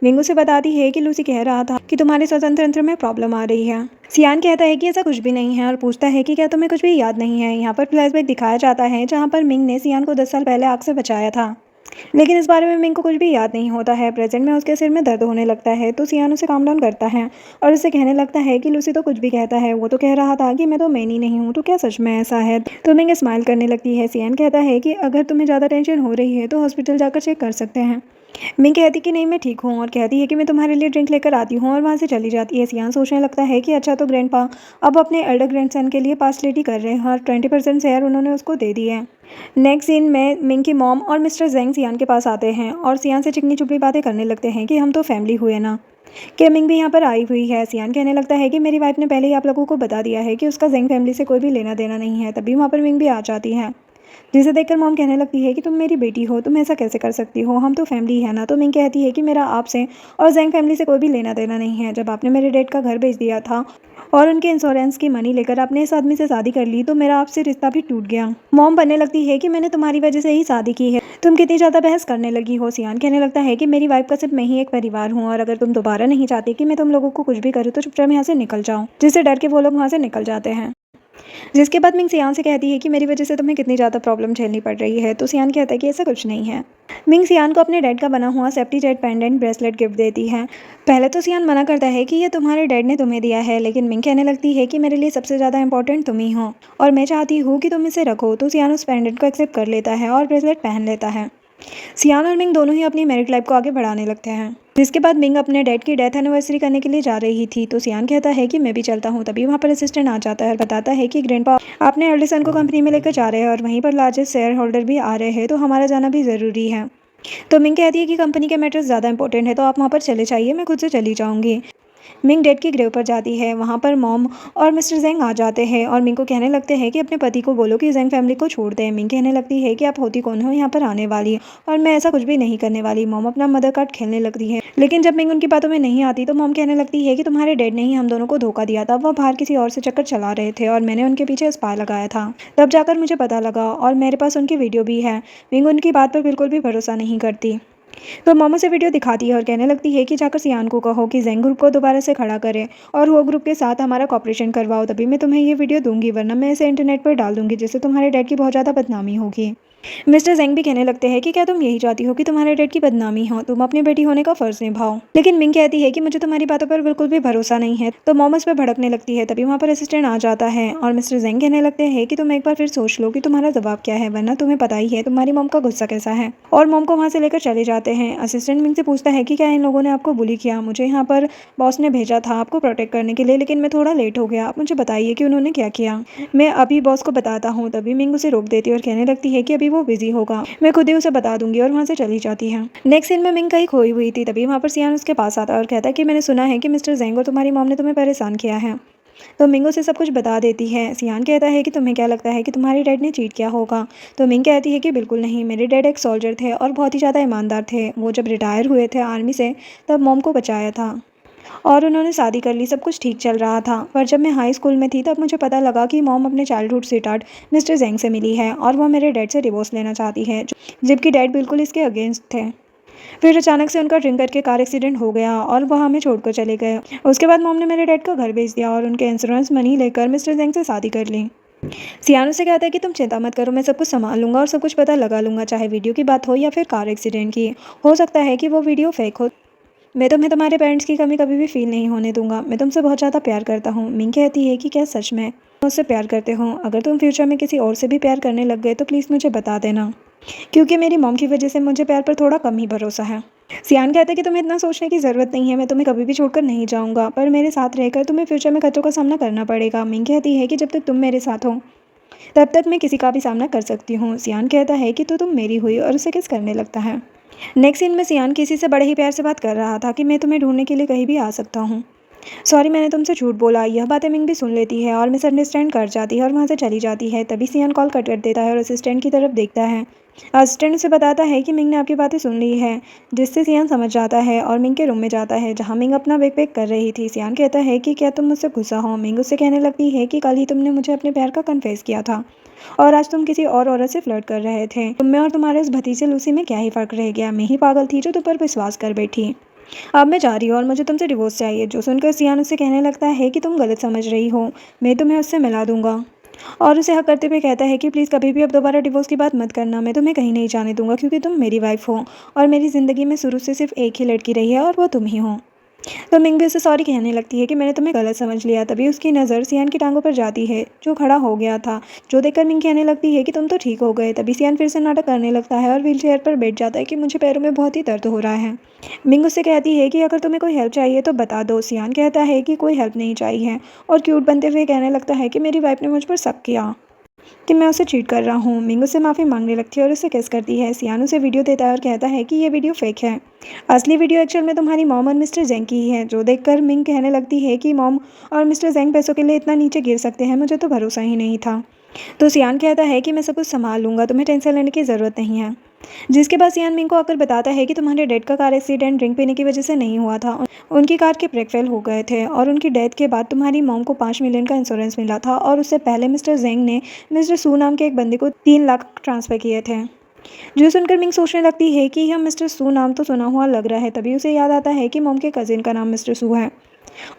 मिंग उसे बताती है कि लूसी कह रहा था कि तुम्हारे स्वतंत्र तंत्र में प्रॉब्लम आ रही है। सियान कहता है कि ऐसा कुछ भी नहीं है और पूछता है कि क्या तुम्हें कुछ भी याद नहीं है। यहाँ पर फ्लैशबैक दिखाया जाता है जहाँ पर मिंग ने सियान को 10 साल पहले आग से बचाया था, लेकिन इस बारे में मिंग को कुछ भी याद नहीं होता है। प्रेजेंट में उसके सिर में दर्द होने लगता है तो सियान उसे काम डाउन करता है और उसे कहने लगता है कि लूसी तो कुछ भी कहता है, वो तो कह रहा था कि मैं तो मैनी नहीं हूँ, तो क्या सच में ऐसा है। तो मिंग स्माइल करने लगती है। सियान कहता है कि अगर तुम्हें ज़्यादा टेंशन हो रही है तो हॉस्पिटल जाकर चेक कर सकते हैं। मिंग कहती कि नहीं मैं ठीक हूँ और कहती है कि मैं तुम्हारे लिए ड्रिंक लेकर आती हूँ और वहाँ से चली जाती है। सियान सोचने लगता है कि अच्छा, तो ग्रैंडपा अब अपने एल्डर ग्रैंडसन के लिए पार्सलिटी कर रहे हैं और 20% शेयर उन्होंने उसको दे दिए हैं। नेक्स्ट सीन में मिंग की मॉम और मिस्टर जेंग सियान के पास आते हैं और सियान से चिकनी चुपड़ी बातें करने लगते हैं कि हम तो फैमिली हुए ना, कि मिंग भी यहाँ पर आई हुई है। सियान कहने लगता है कि मेरी वाइफ ने पहले ही आप लोगों को बता दिया है कि उसका जेंग फैमिली से कोई भी लेना देना नहीं है। तभी वहाँ पर मिंग भी आ जाती है, जिसे देखकर मॉम कहने लगती है कि तुम मेरी बेटी हो, तुम ऐसा कैसे कर सकती हो, हम तो फैमिली है ना। तो मिंग कहती है कि मेरा आपसे और जेंग फैमिली से कोई भी लेना देना नहीं है। जब आपने मेरे डैड का घर बेच दिया था और उनके इंश्योरेंस की मनी लेकर आपने इस आदमी से शादी कर ली, तो मेरा आपसे रिश्ता भी टूट गया। मॉम बनने लगती है कि मैंने तुम्हारी वजह से ही शादी की है, तुम कितनी ज़्यादा बहस करने लगी हो। सियान कहने लगता है कि मेरी वाइफ का सिर्फ मैं ही एक परिवार हूँ और अगर तुम दोबारा नहीं चाहती कि मैं तुम लोगों को कुछ भी करूँ तो चुपचाप यहाँ से निकल जाओ, जिससे डर के वो लोग वहाँ से निकल जाते हैं। जिसके बाद मिंग सियान से कहती है कि मेरी वजह से तुम्हें कितनी ज़्यादा प्रॉब्लम झेलनी पड़ रही है। तो सियान कहता है कि ऐसा कुछ नहीं है। मिंग सियान को अपने डैड का बना हुआ safety jet pendant bracelet gift देती है। पहले तो सियान मना करता है कि ये तुम्हारे डैड ने तुम्हें दिया है, लेकिन मिंग कहने लगती है कि मेरे लिए सबसे ज़्यादा इंपॉर्टेंट तुम ही हो और मैं चाहती हूँ कि तुम इसे रखो। तो सियान उस पेंडेंट को एक्सेप्ट कर लेता है और ब्रेसलेट पहन लेता है। सियान और मिंग दोनों ही अपनी मैरिड लाइफ को आगे बढ़ाने लगते हैं। जिसके बाद मिंग अपने डैड की डेथ एनिवर्सरी करने के लिए जा रही थी, तो सियान कहता है कि मैं भी चलता हूँ। तभी वहाँ पर असिस्टेंट आ जाता है और बताता है कि ग्रैंडपा अपने एल्डर सन को कंपनी में लेकर जा रहे हैं और वहीं पर लार्जेस्ट शेयर होल्डर भी आ रहे हैं, तो हमारा जाना भी ज़रूरी है। तो मिंग कहती है कि कंपनी के मैटर्स ज़्यादा इंपॉर्टेंट है, तो आप वहाँ पर चले जाइए, मैं खुद से चली जाऊँगी। मिंग डैड की ग्रेव पर जाती है। वहाँ पर मॉम और मिस्टर जेंग आ जाते हैं और मिंग को कहने लगते हैं कि अपने पति को बोलो कि जेंग फैमिली को छोड़ दें। मिंग कहने लगती है कि आप होती कौन हो यहाँ पर आने वाली, और मैं ऐसा कुछ भी नहीं करने वाली। मॉम अपना मदर कार्ड खेलने लगती है, लेकिन जब मिंग उनकी बातों में नहीं आती तो मॉम कहने लगती है कि तुम्हारे डैड ने ही हम दोनों को धोखा दिया था, वह बाहर किसी और से चक्कर चला रहे थे और मैंने उनके पीछे स्पाई लगाया था, तब जाकर मुझे पता लगा और मेरे पास उनकी वीडियो भी है। मिंग उनकी बात पर बिल्कुल भी भरोसा नहीं करती, तो मोमो से वीडियो दिखाती है और कहने लगती है कि जाकर सियान को कहो कि जेंग ग्रुप को दोबारा से खड़ा करे और वो ग्रुप के साथ हमारा कॉपरेशन करवाओ, तभी मैं तुम्हें ये वीडियो दूंगी, वरना मैं इसे इंटरनेट पर डाल दूंगी, जिससे तुम्हारे डैड की बहुत ज़्यादा बदनामी होगी। मिस्टर जेंग भी कहने लगते हैं कि क्या तुम यही चाहती हो कि तुम्हारे डैड की बदनामी हो, तुम अपनी बेटी होने का फर्ज निभाओ। लेकिन मिंग कहती है कि मुझे तुम्हारी बातों पर बिल्कुल भी भरोसा नहीं है, तो मॉम उस पर भड़कने लगती है। तभी वहाँ पर असिस्टेंट आ जाता है और मिस्टर जेंग कहने लगते हैं कि तुम एक बार फिर सोच लो कि तुम्हारा जवाब क्या है, वरना तुम्हें पता ही है तुम्हारी मॉम का गुस्सा कैसा है, और मॉम को वहाँ से लेकर चले जाते हैं। असिस्टेंट मिंग से पूछता है कि क्या इन लोगों ने आपको बुली किया, मुझे यहाँ पर बॉस ने भेजा था आपको प्रोटेक्ट करने के लिए, लेकिन मैं थोड़ा लेट हो गया, आप मुझे बताइए कि उन्होंने क्या किया, मैं अभी बॉस को बताता हूँ। तभी मिंग उसे रोक देती है और कहने लगती है कि अभी वो बिजी होगा, मैं खुद ही उसे बता दूंगी, और वहाँ से चली जाती है। नेक्स्ट सीन में मिंग कहीं खोई हुई थी। तभी वहाँ पर सियान उसके पास आता है और कहता है कि मैंने सुना है कि मिस्टर जेंग और तुम्हारी मॉम ने तुम्हें परेशान किया है। तो मिंग उसे सब कुछ बता देती है। सियान कहता है कि तुम्हें क्या लगता है कि तुम्हारे डैड ने चीट किया होगा। तो मिंग कहती है कि बिल्कुल नहीं, मेरे डैड एक सोल्जर थे और बहुत ही ज़्यादा ईमानदार थे। वो जब रिटायर हुए थे आर्मी से तब मॉम को बचाया था और उन्होंने शादी कर ली, सब कुछ ठीक चल रहा था। पर जब मैं हाई स्कूल में थी तब मुझे पता लगा कि मॉम अपने चाइल्डहुड स्वीटहार्ट मिस्टर जेंग से मिली है और वह मेरे डैड से डिवोर्स लेना चाहती है, जबकि डैड बिल्कुल इसके अगेंस्ट थे। फिर अचानक से उनका ड्रिंक करके कार एक्सीडेंट हो गया और वो हमें छोड़कर चले गए। उसके बाद मॉम ने मेरे डैड का घर बेच दिया और उनके इंश्योरेंस मनी लेकर मिस्टर जेंग से शादी कर ली। सियान से कहता है कि तुम चिंता मत करो, मैं सब कुछ संभाल लूंगा और सब कुछ पता लगा लूंगा, चाहे वीडियो की बात हो या फिर कार एक्सीडेंट की। हो सकता है कि वो वीडियो फेक हो। मैं तुम्हारे पेरेंट्स की कमी कभी भी फील नहीं होने दूंगा। मैं तुमसे बहुत ज़्यादा प्यार करता हूँ। मिंग कहती है कि क्या सच में मुझसे प्यार करते हो? अगर तुम फ्यूचर में किसी और से भी प्यार करने लग गए तो प्लीज़ मुझे बता देना, क्योंकि मेरी मॉम की वजह से मुझे प्यार पर थोड़ा कम ही भरोसा है। सियान कहता है कि तुम्हें इतना सोचने की ज़रूरत नहीं है, मैं तुम्हें कभी भी छोड़कर नहीं जाऊँगा, पर मेरे साथ रहकर तुम्हें फ्यूचर में खतरों का सामना करना पड़ेगा। मिंग कहती है कि जब तक तुम मेरे साथ हो तब तक मैं किसी का भी सामना कर सकती हूँ। सियान कहता है कि तो तुम मेरी हुई और उसे किस करने लगता है। नेक्स्ट सीन में सियान किसी से बड़े ही प्यार से बात कर रहा था कि मैं तुम्हें ढूंढने के लिए कहीं भी आ सकता हूँ। सॉरी, मैंने तुमसे झूठ बोला। यह बातें मिंग भी सुन लेती है और मिसअंडरस्टैंड कर जाती है और वहाँ से चली जाती है। तभी सियान कॉल कट कर देता है और असिस्टेंट की तरफ देखता है। असिस्टेंट उसे बताता है कि मिंग ने आपकी बातें सुन ली है, जिससे सियान समझ जाता है और मिंग के रूम में जाता है जहाँ मिंग अपना बैग पैक कर रही थी। सियान कहता है कि क्या तुम मुझसे गुस्सा हो? मिंग उससे कहने लगती है कि कल ही तुमने मुझे अपने प्यार का कन्फेस किया था और आज तुम किसी और औरत से फ्लर्ट कर रहे थे। तुम में और तुम्हारे उस भतीजे लूसी में क्या ही फर्क रह गया? मैं ही पागल थी जो तुम पर विश्वास कर बैठी। अब मैं जा रही हूँ और मुझे तुमसे डिवोर्स चाहिए। जो सुनकर सियान उससे कहने लगता है कि तुम गलत समझ रही हो, मैं तुम्हें उससे मिला दूंगा। और उसे हक करते हुए कहता है कि प्लीज़ कभी भी अब दोबारा डिवोर्स की बात मत करना, मैं तुम्हें कहीं नहीं जाने दूंगा, क्योंकि तुम मेरी वाइफ हो और मेरी ज़िंदगी में शुरू से सिर्फ एक ही लड़की रही है और वो तुम ही हो। तो मिंग भी उसे सॉरी कहने लगती है कि मैंने तुम्हें गलत समझ लिया। तभी उसकी नज़र सियान की टांगों पर जाती है जो खड़ा हो गया था, जो देखकर मिंग कहने लगती है कि तुम तो ठीक हो गए। तभी सियान फिर से नाटक करने लगता है और व्हीलचेयर पर बैठ जाता है कि मुझे पैरों में बहुत ही दर्द हो रहा है। मिंग उससे कहती है कि अगर तुम्हें कोई हेल्प चाहिए तो बता दो। सियान कहता है कि कोई हेल्प नहीं चाहिए और क्यूट बनते हुए कहने लगता है कि मेरी वाइफ ने मुझ पर शक किया कि मैं उसे चीट कर रहा हूँ। मिंग उससे माफ़ी मांगने लगती है और उसे किस करती है। सियान उसे वीडियो देता है और कहता है कि ये वीडियो फेक है, असली वीडियो एक्चुअल में तुम्हारी मॉम और मिस्टर जेंग की ही है। जो देखकर मिंग कहने लगती है कि मॉम और मिस्टर जेंग पैसों के लिए इतना नीचे गिर सकते हैं, मुझे तो भरोसा ही नहीं था। तो सियान कहता है कि मैं सब कुछ संभाल लूँगा, तुम्हें टेंशन लेने की ज़रूरत नहीं है। जिसके बाद सियान मिंग को आकर बताता है कि तुम्हारे डैड का कार एक्सीडेंट ड्रिंक पीने की वजह से नहीं हुआ था। उनकी कार के ब्रेक फेल हो गए थे और उनकी डेथ के बाद तुम्हारी मॉम को 5 मिलियन का इंश्योरेंस मिला था और उससे पहले मिस्टर जेंग ने मिस्टर सू नाम के एक बंदे को 3 लाख ट्रांसफ़र किए थे। जो सुनकर मिंग सोचने लगती है कि यह मिस्टर सू नाम तो सुना हुआ लग रहा है। तभी उसे याद आता है कि मॉम के कजिन का नाम मिस्टर सू है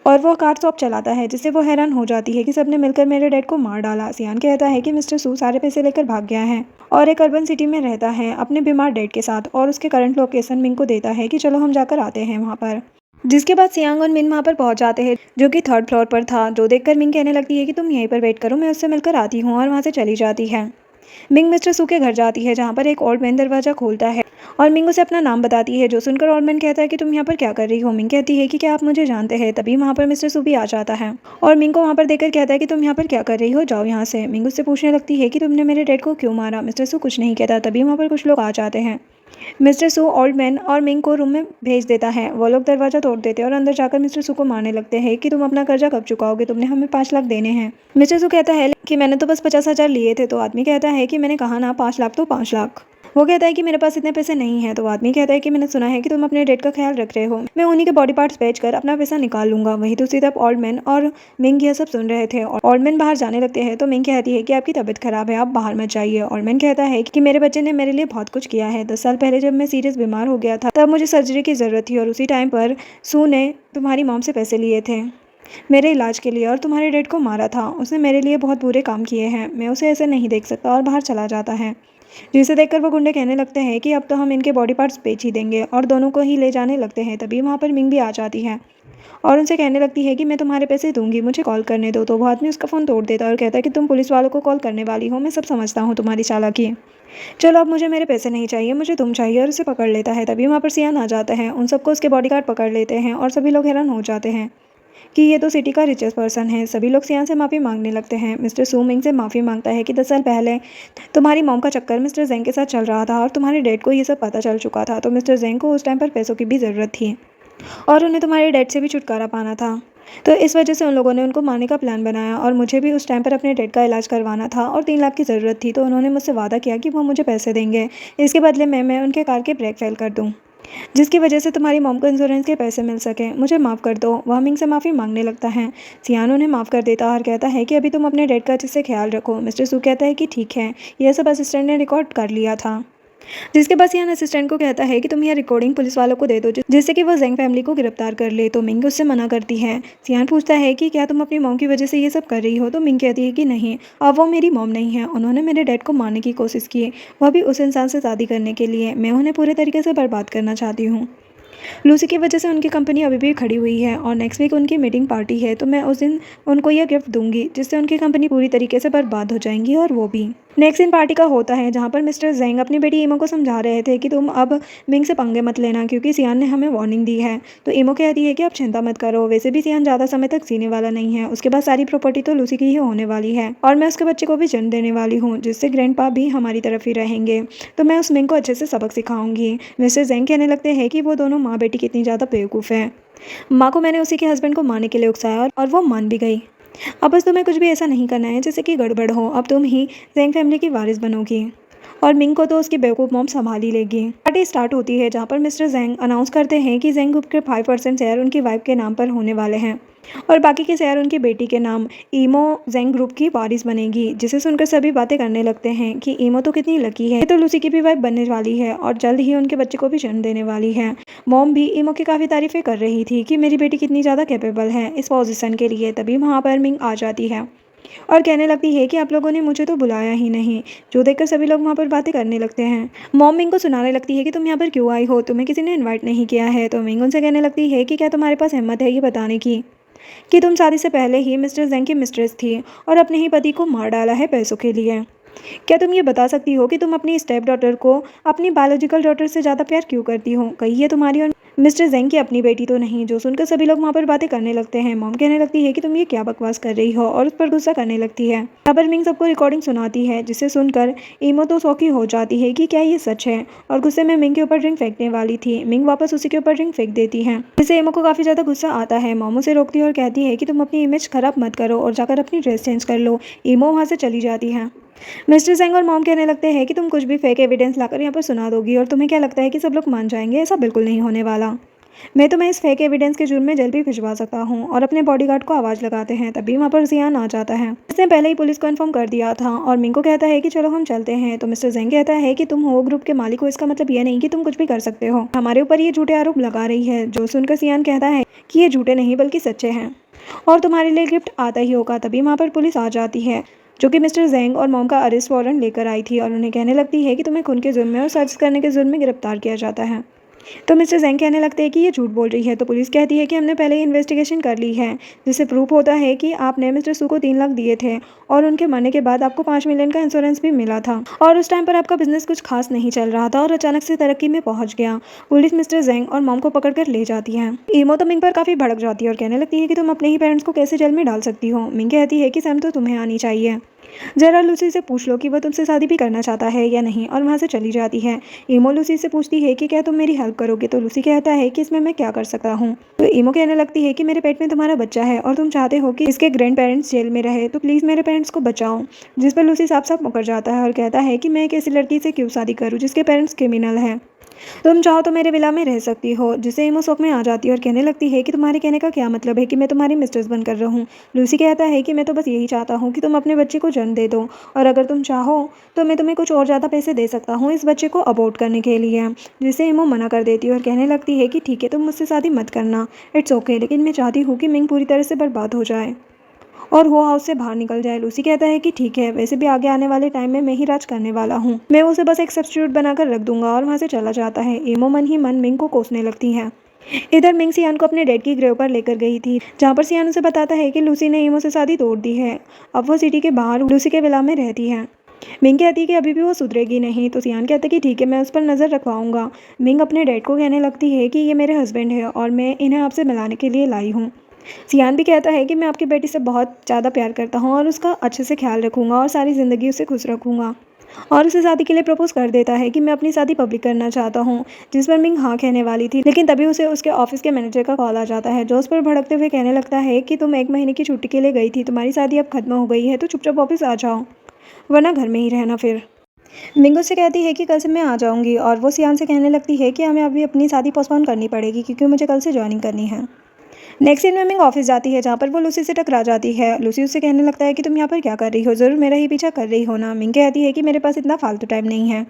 और वो कार शॉप चलाता है, जिससे वो हैरान हो जाती है कि सबने मिलकर मेरे डैड को मार डाला। सियान कहता है कि मिस्टर सू सारे पैसे लेकर भाग गया है और एक अर्बन सिटी में रहता है अपने बीमार डैड के साथ, और उसके करंट लोकेशन मिंग को देता है कि चलो हम जाकर आते हैं वहाँ पर। जिसके बाद सियांग और मिन वहाँ पर पहुँच जाते हैं, जो कि 3rd फ्लोर पर था। जो देखकर मिंग कहने लगती है कि तुम यहीं पर वेट करो, मैं उससे मिलकर आती हूँ, और वहाँ से चली जाती है। मिंग मिस्टर सू के घर जाती है जहाँ पर एक ओल्ड मैन दरवाज़ा खोलता है और मिंग उसे अपना नाम बताती है। जो सुनकर ओल्ड मैन कहता है कि तुम यहाँ पर क्या कर रही हो? मिंग कहती है कि क्या आप मुझे जानते हैं? तभी वहाँ पर मिस्टर सू भी आ जाता है और मिंग को वहाँ पर देखकर कहता है कि तुम यहाँ पर क्या कर रही हो, जाओ यहाँ से। मिंग उससे पूछने लगती है कि तुमने मेरे डैड को क्यों मारा? मिस्टर सू कुछ नहीं कहता। तभी वहाँ पर कुछ लोग आ जाते हैं। मिस्टर सू ओल्ड मैन और मिंग को रूम में भेज देता है। वो लोग दरवाज़ा तोड़ देते हैं और अंदर जाकर मिस्टर सू को मारने लगते हैं कि तुम अपना कर्जा कब चुकाओगे, तुमने हमें 5 लाख देने हैं। मिस्टर सू कहता है कि मैंने तो बस 50,000 लिए थे। तो आदमी कहता है कि मैंने कहा ना 5 लाख तो 5 लाख। वो कहता है कि मेरे पास इतने पैसे नहीं हैं। तो आदमी कहता है कि मैंने सुना है कि तुम अपने डेड का ख्याल रख रहे हो, मैं उन्हीं के बॉडी पार्ट्स बेचकर अपना पैसा निकाल लूंगा। वही दूसरी तरफ ओल्ड मैन और मिंग यह सब सुन रहे थे। ओल्ड मैन बाहर जाने लगते हैं तो मिंग कहती है कि आपकी तबीयत खराब है, आप बाहर मत जाइए। ओल्ड मैन कहता है कि मेरे बच्चे ने मेरे लिए बहुत कुछ किया है। 10 साल पहले जब मैं सीरियस बीमार हो गया था तब मुझे सर्जरी की ज़रूरत थी और उसी टाइम पर सू ने तुम्हारी मॉम से पैसे लिए थे मेरे इलाज के लिए और तुम्हारे डैड को मारा था। उसने मेरे लिए बहुत बुरे काम किए हैं, मैं उसे ऐसे नहीं देख सकता, और बाहर चला जाता है। जिसे देखकर वो गुंडे कहने लगते हैं कि अब तो हम इनके बॉडी पार्ट्स बेच ही देंगे, और दोनों को ही ले जाने लगते हैं। तभी वहाँ पर मिंग भी आ जाती है और उनसे कहने लगती है कि मैं तुम्हारे पैसे दूंगी, मुझे कॉल करने दो। तो वो आदमी उसका फ़ोन तोड़ देता है और कहता है कि तुम पुलिस वालों को कॉल करने वाली हो, मैं सब समझता हूँ तुम्हारी चालाकी। चलो अब मुझे मेरे पैसे नहीं चाहिए, मुझे तुम चाहिए, और उसे पकड़ लेता है। तभी वहाँ पर सियान आ जाता है, उन सबको उसके बॉडीगार्ड पकड़ लेते हैं और सभी लोग हैरान हो जाते हैं कि ये तो सिटी का रिचेस्ट पर्सन है। सभी लोग सियान से माफ़ी मांगने लगते हैं। मिस्टर सू मिंग से माफ़ी मांगता है कि 10 साल पहले तुम्हारी मॉम का चक्कर मिस्टर जेंग के साथ चल रहा था और तुम्हारे डैड को ये सब पता चल चुका था। तो मिस्टर जेंग को उस टाइम पर पैसों की भी ज़रूरत थी और उन्हें तुम्हारे डैड से भी छुटकारा पाना था। तो इस वजह से उन लोगों ने उनको मारने का प्लान बनाया और मुझे भी उस टाइम पर अपने डैड का इलाज करवाना था और 3 लाख की ज़रूरत थी। तो उन्होंने मुझसे वादा किया कि वो मुझे पैसे देंगे, इसके बदले में मैं उनके कार के ब्रेक फेल कर दूँ, जिसकी वजह से तुम्हारी मॉम को इंश्योरेंस के पैसे मिल सके। मुझे माफ़ कर दो। वह मिंग से माफ़ी मांगने लगता है। सियान उन्हें माफ़ कर देता और कहता है कि अभी तुम अपने डैड का अच्छे से ख्याल रखो। मिस्टर सू कहता है कि ठीक है, यह सब असिस्टेंट ने रिकॉर्ड कर लिया था। जिसके बाद सियान असिस्टेंट को कहता है कि तुम यह रिकॉर्डिंग पुलिस वालों को दे दो जिससे कि वो जेंग फैमिली को गिरफ्तार कर ले। तो मिंग उससे मना करती है। सियान पूछता है कि क्या तुम अपनी मॉम की वजह से ये सब कर रही हो। तो मिंग कहती है कि नहीं, अब वो मेरी मॉम नहीं है, उन्होंने मेरे डैड को मारने की कोशिश की, वह भी उस इंसान से शादी करने के लिए। मैं उन्हें पूरे तरीके से बर्बाद करना चाहती हूँ। लूसी की वजह से उनकी कंपनी अभी भी खड़ी हुई है और नेक्स्ट वीक उनकी मीटिंग पार्टी है, तो मैं उस दिन उनको यह गिफ्ट दूंगी जिससे उनकी कंपनी पूरी तरीके से बर्बाद हो जाएंगी और वो भी। नेक्स्ट दिन पार्टी का होता है जहाँ पर मिस्टर जेंग अपनी बेटी ईमो को समझा रहे थे कि तुम अब मिंग से पंगे मत लेना क्योंकि सियान ने हमें वार्निंग दी है। तो ईमो कहती है कि आप चिंता मत करो, वैसे भी सियान ज़्यादा समय तक जीने वाला नहीं है, उसके बाद सारी प्रॉपर्टी तो लूसी की ही होने वाली है और मैं उसके बच्चे को भी जन्म देने वाली हूँ जिससे ग्रैंडपा भी हमारी तरफ ही रहेंगे। तो मैं उस मिंग को अच्छे से सबक सिखाऊंगी। मिस्टर जेंग कहने लगते हैं कि वो दोनों माँ बेटी कितनी ज़्यादा बेवकूफ़ है। माँ को मैंने उसी के हस्बैंड को मारने के लिए उकसाया और वो मान भी गई। अब बस तुम्हें कुछ भी ऐसा नहीं करना है जिससे कि गड़बड़ हो। अब तुम ही जेंग फैमिली की वारिस बनोगी और मिंग को तो उसकी बेवकूफ़ मॉम संभाल ही लेगी। पार्टी स्टार्ट होती है जहाँ पर मिस्टर जेंग अनाउंस करते हैं कि जेंग ग्रुप के 5% शेयर उनकी वाइफ के नाम पर होने वाले हैं और बाकी के शेयर उनकी बेटी के नाम। ईमो जेंग ग्रुप की वारिस बनेगी, जिसे सुनकर सभी बातें करने लगते हैं कि ईमो तो कितनी लकी है, ये तो लूसी की भी वाइफ बनने वाली है और जल्द ही उनके बच्चे को भी जन्म देने वाली है। मॉम भी ईमो की काफ़ी तारीफें कर रही थी कि मेरी बेटी कितनी ज़्यादा कैपेबल है इस पोजीशन के लिए। तभी वहाँ पर मिंग आ जाती है और कहने लगती है कि आप लोगों ने मुझे तो बुलाया ही नहीं, जो देखकर सभी लोग वहाँ पर बातें करने लगते हैं। मॉम मिंग को सुनाने लगती है कि तुम यहाँ पर क्यों आई हो, तुम्हें किसी ने इनवाइट नहीं किया है। तो मिंग उनसे कहने लगती है कि क्या तुम्हारे पास हिम्मत है ये बताने की कि तुम शादी से पहले ही मिस्टर जेंग की मिस्ट्रेस थी और अपने ही पति को मार डाला है पैसों के लिए। क्या तुम ये बता सकती हो कि तुम अपनी स्टेप डॉटर को अपनी बायोलॉजिकल डॉटर से ज़्यादा प्यार क्यों करती हो, कहीं ये तुम्हारी और मिस्टर जेंग की अपनी बेटी तो नहीं। जो सुनकर सभी लोग वहाँ पर बातें करने लगते हैं। मॉम कहने लगती है कि तुम ये क्या बकवास कर रही हो और उस पर गुस्सा करने लगती है। यहाँ पर मिंग सबको रिकॉर्डिंग सुनाती है जिसे सुनकर ईमो तो शौकी हो जाती है कि क्या ये सच है और गुस्से में मिंग के ऊपर ड्रिंक फेंकने वाली थी। मिंग वापस उसी के ऊपर ड्रिंक फेंक देती है जिससे ईमो को काफ़ी ज़्यादा गुस्सा आता है। मॉम उसे रोकती है और कहती है कि तुम अपनी इमेज खराब मत करो और जाकर अपनी ड्रेस चेंज कर लो। ईमो वहाँ से चली जाती है। मिस्टर जेंग और मॉम कहने लगते हैं कि तुम कुछ भी फेक एविडेंस लाकर यहाँ पर सुना दोगी और तुम्हें क्या लगता है कि सब लोग मान जाएंगे। ऐसा बिल्कुल नहीं होने वाला। मैं तुम्हें इस फेक एविडेंस के जुर्म में जेल भी भिजवा सकता हूँ। और अपने बॉडीगार्ड को आवाज़ लगाते हैं। तभी वहाँ पर सियान आ जाता है। इसने पहले ही पुलिस को इन्फॉर्म कर दिया था और मिंग को कहता है कि चलो हम चलते हैं। तो मिस्टर जेंग कहता है कि तुम हो ग्रुप के मालिक हो, इसका मतलब ये नहीं कि तुम कुछ भी कर सकते हो। हमारे ऊपर ये झूठे आरोप लगा रही है। जो सुनकर सियान कहता है कि ये झूठे नहीं बल्कि सच्चे हैं और तुम्हारे लिए गिफ्ट आता ही होगा। तभी वहाँ पर पुलिस आ जाती है जो कि मिस्टर जेंग और मॉम का अरेस्ट वारंट लेकर आई थी और उन्हें कहने लगती है कि तुम्हें खून के जुर्म में और सर्च करने के जुर्म में गिरफ्तार किया जाता है। तो मिस्टर जेंग कहने लगते हैं कि ये झूठ बोल रही है। तो पुलिस कहती है कि हमने पहले ही इन्वेस्टिगेशन कर ली है जिससे प्रूफ होता है कि आपने मिस्टर सू को 3 लाख दिए थे और उनके मरने के बाद आपको 5 मिलियन का इंश्योरेंस भी मिला था और उस टाइम पर आपका बिजनेस कुछ खास नहीं चल रहा था और अचानक से तरक्की में पहुंच गया। पुलिस मिस्टर जेंग और मॉम को पकड़कर ले जाती है। ईमो तो मिंग पर काफ़ी भड़क जाती है और कहने लगती है कि तुम अपने ही पेरेंट्स को कैसे जेल में डाल सकती हो। मिंग कहती है कि सैम तो तुम्हें आनी चाहिए, जरा लूसी से पूछ लो कि वह तुमसे शादी भी करना चाहता है या नहीं और वहाँ से चली जाती है। ईमो लूसी से पूछती है कि क्या तुम मेरी हेल्प करोगे। तो लूसी कहता है कि इसमें मैं क्या कर सकता हूँ। तो ईमो कहने लगती है कि मेरे पेट में तुम्हारा बच्चा है और तुम चाहते हो कि इसके ग्रैंड पेरेंट्स जेल में रहे, तो प्लीज़ मेरे पेरेंट्स को बचाओ। जिस पर लूसी साफ साफ मुकर जाता है और कहता है कि मैं एक ऐसी लड़की से क्यों शादी करूँ जिसके पेरेंट्स क्रिमिनल हैं। तुम चाहो तो मेरे विला में रह सकती हो। जिसे ईमो शौक में आ जाती है और कहने लगती है कि तुम्हारे कहने का क्या मतलब है कि मैं तुम्हारी मिस्ट्रेस बनकर रहूं। लूसी कहता है कि मैं तो बस यही चाहता हूँ कि तुम अपने बच्चे को जन्म दे दो और अगर तुम चाहो तो मैं तुम्हें कुछ और ज़्यादा पैसे दे सकता हूँ इस बच्चे को अबॉर्ट करने के लिए। जिसे ईमो मना कर देती है और कहने लगती है कि ठीक है, तुम मुझसे शादी मत करना, इट्स ओके, लेकिन मैं चाहती हूँ कि मिंग पूरी तरह से बर्बाद हो जाए और वो हाउस से बाहर निकल जाए। लूसी कहता है कि ठीक है, वैसे भी आगे आने वाले टाइम में मैं ही राज करने वाला हूँ, मैं उसे बस एक सब्स्टिट्यूट बनाकर रख दूंगा और वहाँ से चला जाता है। ईमो मन ही मन मिंग को कोसने लगती है। इधर मिंग सियान को अपने डैड की ग्रेव पर लेकर गई थी जहाँ पर सियान उसे बताता है कि लूसी ने ईमो से शादी तोड़ दी है। अब वो सिटी के बाहर लूसी के विला में रहती है। मिंग कहती है कि अभी भी वो सुधरेगी नहीं। तो सियान कहता है कि ठीक है, मैं उस पर नज़र रखवाऊंगा। मिंग अपने डैड को कहने लगती है कि ये मेरे हस्बैंड है और मैं इन्हें आपसे मिलाने के लिए लाई हूँ। सियान भी कहता है कि मैं आपकी बेटी से बहुत ज़्यादा प्यार करता हूँ और उसका अच्छे से ख्याल रखूँगा और सारी ज़िंदगी उसे खुश रखूँगा और उसे शादी के लिए प्रपोज कर देता है कि मैं अपनी शादी पब्लिक करना चाहता हूँ। जिस पर मिंग हाँ कहने वाली थी, लेकिन तभी उसे उसके ऑफिस के मैनेजर का कॉल आ जाता है जो उस पर भड़कते हुए कहने लगता है कि तुम 1 महीने की छुट्टी के लिए गई थी, तुम्हारी शादी अब खत्म हो गई है, तो चुपचाप ऑफिस आ जाओ वरना घर में ही रहना। फिर मिंग उससे कहती है कि कल से मैं आ जाऊँगी और वो सियान से कहने लगती है कि हमें अभी अपनी शादी पोस्टपोन करनी पड़ेगी क्योंकि मुझे कल से ज्वाइनिंग करनी है। नेक्स्ट दिन में मिंग ऑफिस जाती है जहाँ पर वो लूसी से टकरा जाती है। लूसी उससे कहने लगता है कि तुम यहाँ पर क्या कर रही हो, ज़रूर मेरा ही पीछा कर रही हो ना। मिंग कहती है कि मेरे पास इतना फालतू टाइम नहीं है।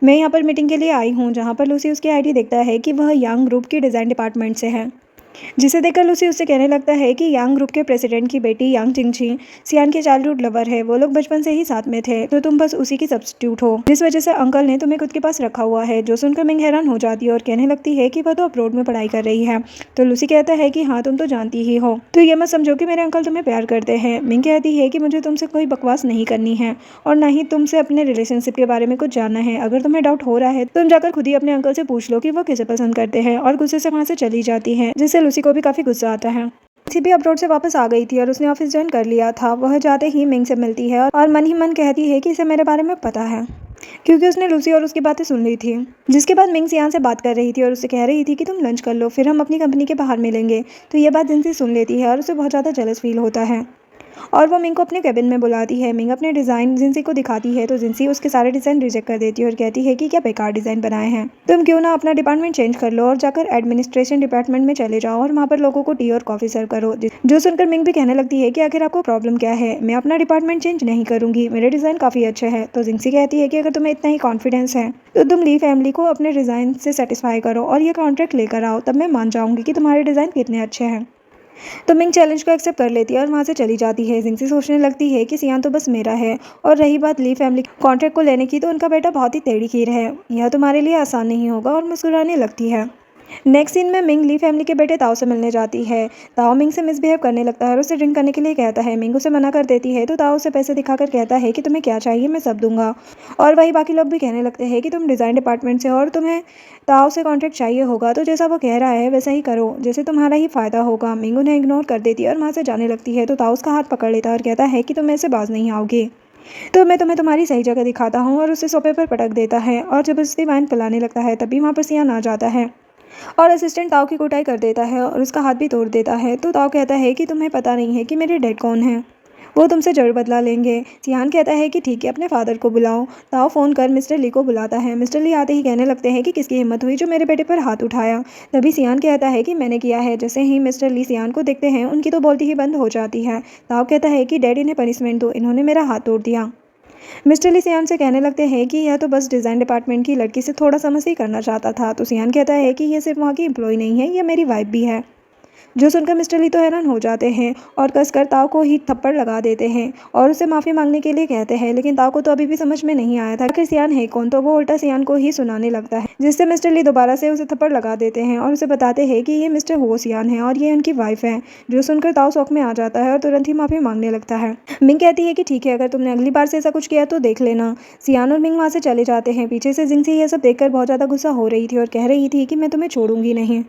मैं यहाँ पर मीटिंग के लिए आई हूँ, जहाँ पर लूसी उसकी आईडी देखता है कि वह यांग ग्रुप की डिज़ाइन डिपार्टमेंट से है, जिसे देखकर लूसी उससे कहने लगता है कि यांग ग्रुप के प्रेसिडेंट की बेटी यांग चिंगची सियान की चाइल्डहुड लवर है। वो लोग बचपन से ही साथ में थे, तो तुम बस उसी की सब्स्टिट्यूट हो, जिस वजह से अंकल ने तुम्हें खुद के पास रखा हुआ है। जो सुनकर मिंग हैरान हो जाती है और कहने लगती है कि वह तो अब्रॉड में पढ़ाई कर रही है। तो लूसी कहता है कि हाँ, तुम तो जानती ही हो, तो ये मत समझो कि मेरे अंकल तुम्हें प्यार करते हैं। मिंग कहती है कि मुझे तुमसे कोई बकवास नहीं करनी है और ना ही तुमसे अपने रिलेशनशिप के बारे में कुछ जानना है। अगर तुम्हें डाउट हो रहा है तो तुम जाकर खुद ही अपने अंकल से पूछ लो कि वो किसे पसंद करते हैं, और गुस्से से वहाँ से चली जाती है, जिससे लूसी को भी काफ़ी गुस्सा आता है। लूसी भी अब्रॉड से वापस आ गई थी और उसने ऑफिस ज्वाइन कर लिया था। वह जाते ही मिंग से मिलती है और मन ही मन कहती है कि इसे मेरे बारे में पता है, क्योंकि उसने लूसी और उसकी बातें सुन ली थी। जिसके बाद मिंग सियान से बात कर रही थी और उससे कह रही थी कि तुम लंच कर लो, फिर हम अपनी कंपनी के बाहर मिलेंगे। तो ये बात जिनसी सुन लेती है और उसे बहुत ज़्यादा जेलस फील होता है और वो मिंग को अपने कैबिन में बुलाती है। मिंग अपने डिज़ाइन जिनसी को दिखाती है तो जिनसी उसके सारे डिज़ाइन रिजेक्ट कर देती है और कहती है कि क्या बेकार डिज़ाइन बनाए हैं, तुम क्यों ना अपना डिपार्टमेंट चेंज कर लो और जाकर एडमिनिस्ट्रेशन डिपार्टमेंट में चले जाओ और वहाँ पर लोगों को टी और कॉफ़ी सर्व करो। जो सुनकर मिंग भी कहने लगती है कि आखिर आपको प्रॉब्लम क्या है, मैं अपना डिपार्टमेंट चेंज नहीं करूँगी, मेरे डिज़ाइन काफ़ी अच्छे हैं। तो जिनसी कहती है कि अगर तुम्हें इतना ही कॉन्फिडेंस है तो तुम ली फैमिली को अपने डिज़ाइन से सेटिस्फाई करो और ये कॉन्ट्रैक्ट लेकर आओ, तब मैं मान जाऊँगी कि तुम्हारे डिज़ाइन कितने अच्छे हैं। तो मिंग चैलेंज को एक्सेप्ट कर लेती है और वहाँ से चली जाती है। जिंगसी सोचने लगती है कि सियान तो बस मेरा है, और रही बात ली फैमिली कॉन्ट्रैक्ट को लेने की, तो उनका बेटा बहुत ही टेढ़ी खीर है, यह तुम्हारे लिए आसान नहीं होगा, और मुस्कुराने लगती है। नेक्स्ट सीन में मिंग ली फैमिली के बेटे ताओ से मिलने जाती है। ताओ मिंग से मिसबिहेव करने लगता है और उसे ड्रिंक करने के लिए कहता है। मिंग उसे मना कर देती है तो ताओ उसे पैसे दिखाकर कहता है कि तुम्हें क्या चाहिए मैं सब दूंगा, और वही बाकी लोग भी कहने लगते हैं कि तुम डिज़ाइन डिपार्टमेंट से और तुम्हें ताओ से कॉन्ट्रैक्ट चाहिए होगा, तो जैसा वो कह रहा है वैसा ही करो, जैसे तुम्हारा ही फ़ायदा होगा। मिंग उन्हें इग्नोर कर देती है और वहाँ से जाने लगती है तो ताओ उसका हाथ पकड़ लेता है और कहता है कि तुम ऐसे बाज नहीं आओगे, तो मैं तुम्हें तुम्हारी सही जगह दिखाता हूँ, और उसे सोफे पर पटक देता है और जबरदस्ती वाइन पिलाने लगता है। तभी वहाँ पर सियान आ जाता है और असिस्टेंट ताओ की कुटाई कर देता है और उसका हाथ भी तोड़ देता है। तो ताओ कहता है कि तुम्हें पता नहीं है कि मेरे डैड कौन है, वो तुमसे जरूर बदला लेंगे। सियान कहता है कि ठीक है, अपने फादर को बुलाओ। ताओ फ़ोन कर मिस्टर ली को बुलाता है। मिस्टर ली आते ही कहने लगते हैं कि किसकी हिम्मत हुई जो मेरे बेटे पर हाथ उठाया। तभी सियान कहता है कि मैंने किया है। जैसे ही मिस्टर ली सियान को देखते हैं उनकी तो बोलती ही बंद हो जाती है। ताओ कहता है कि डैडी ने पनिशमेंट दो, इन्होंने मेरा हाथ तोड़ दिया। मिस्टर ली सियान से कहने लगते हैं कि यह तो बस डिज़ाइन डिपार्टमेंट की लड़की से थोड़ा सा मस्ती करना चाहता था। तो सियान कहता है कि यह सिर्फ वहाँ की एम्प्लॉय नहीं है, यह मेरी वाइफ भी है। जो सुनकर मिस्टर ली तो हैरान हो जाते हैं और कसकर ताओ को ही थप्पड़ लगा देते हैं और उसे माफ़ी मांगने के लिए कहते हैं, लेकिन ताओ को तो अभी भी समझ में नहीं आया था कि सियान है कौन, तो वो उल्टा सियान को ही सुनाने लगता है, जिससे मिस्टर ली दोबारा से उसे थप्पड़ लगा देते हैं और उसे बताते हैं कि ये मिस्टर हो सियान है और ये उनकी वाइफ है। जो सुनकर ताओ शौक में आ जाता है और तुरंत ही माफ़ी मांगने लगता है। मिंग कहती है कि ठीक है, अगर तुमने अगली बार से ऐसा कुछ किया तो देख लेना। सियान और मिंग वहाँ से चले जाते हैं। पीछे से जिंगसी ये सब देखकर बहुत ज़्यादा गुस्सा हो रही थी और कह रही थी कि मैं तुम्हें छोड़ूंगी नहीं।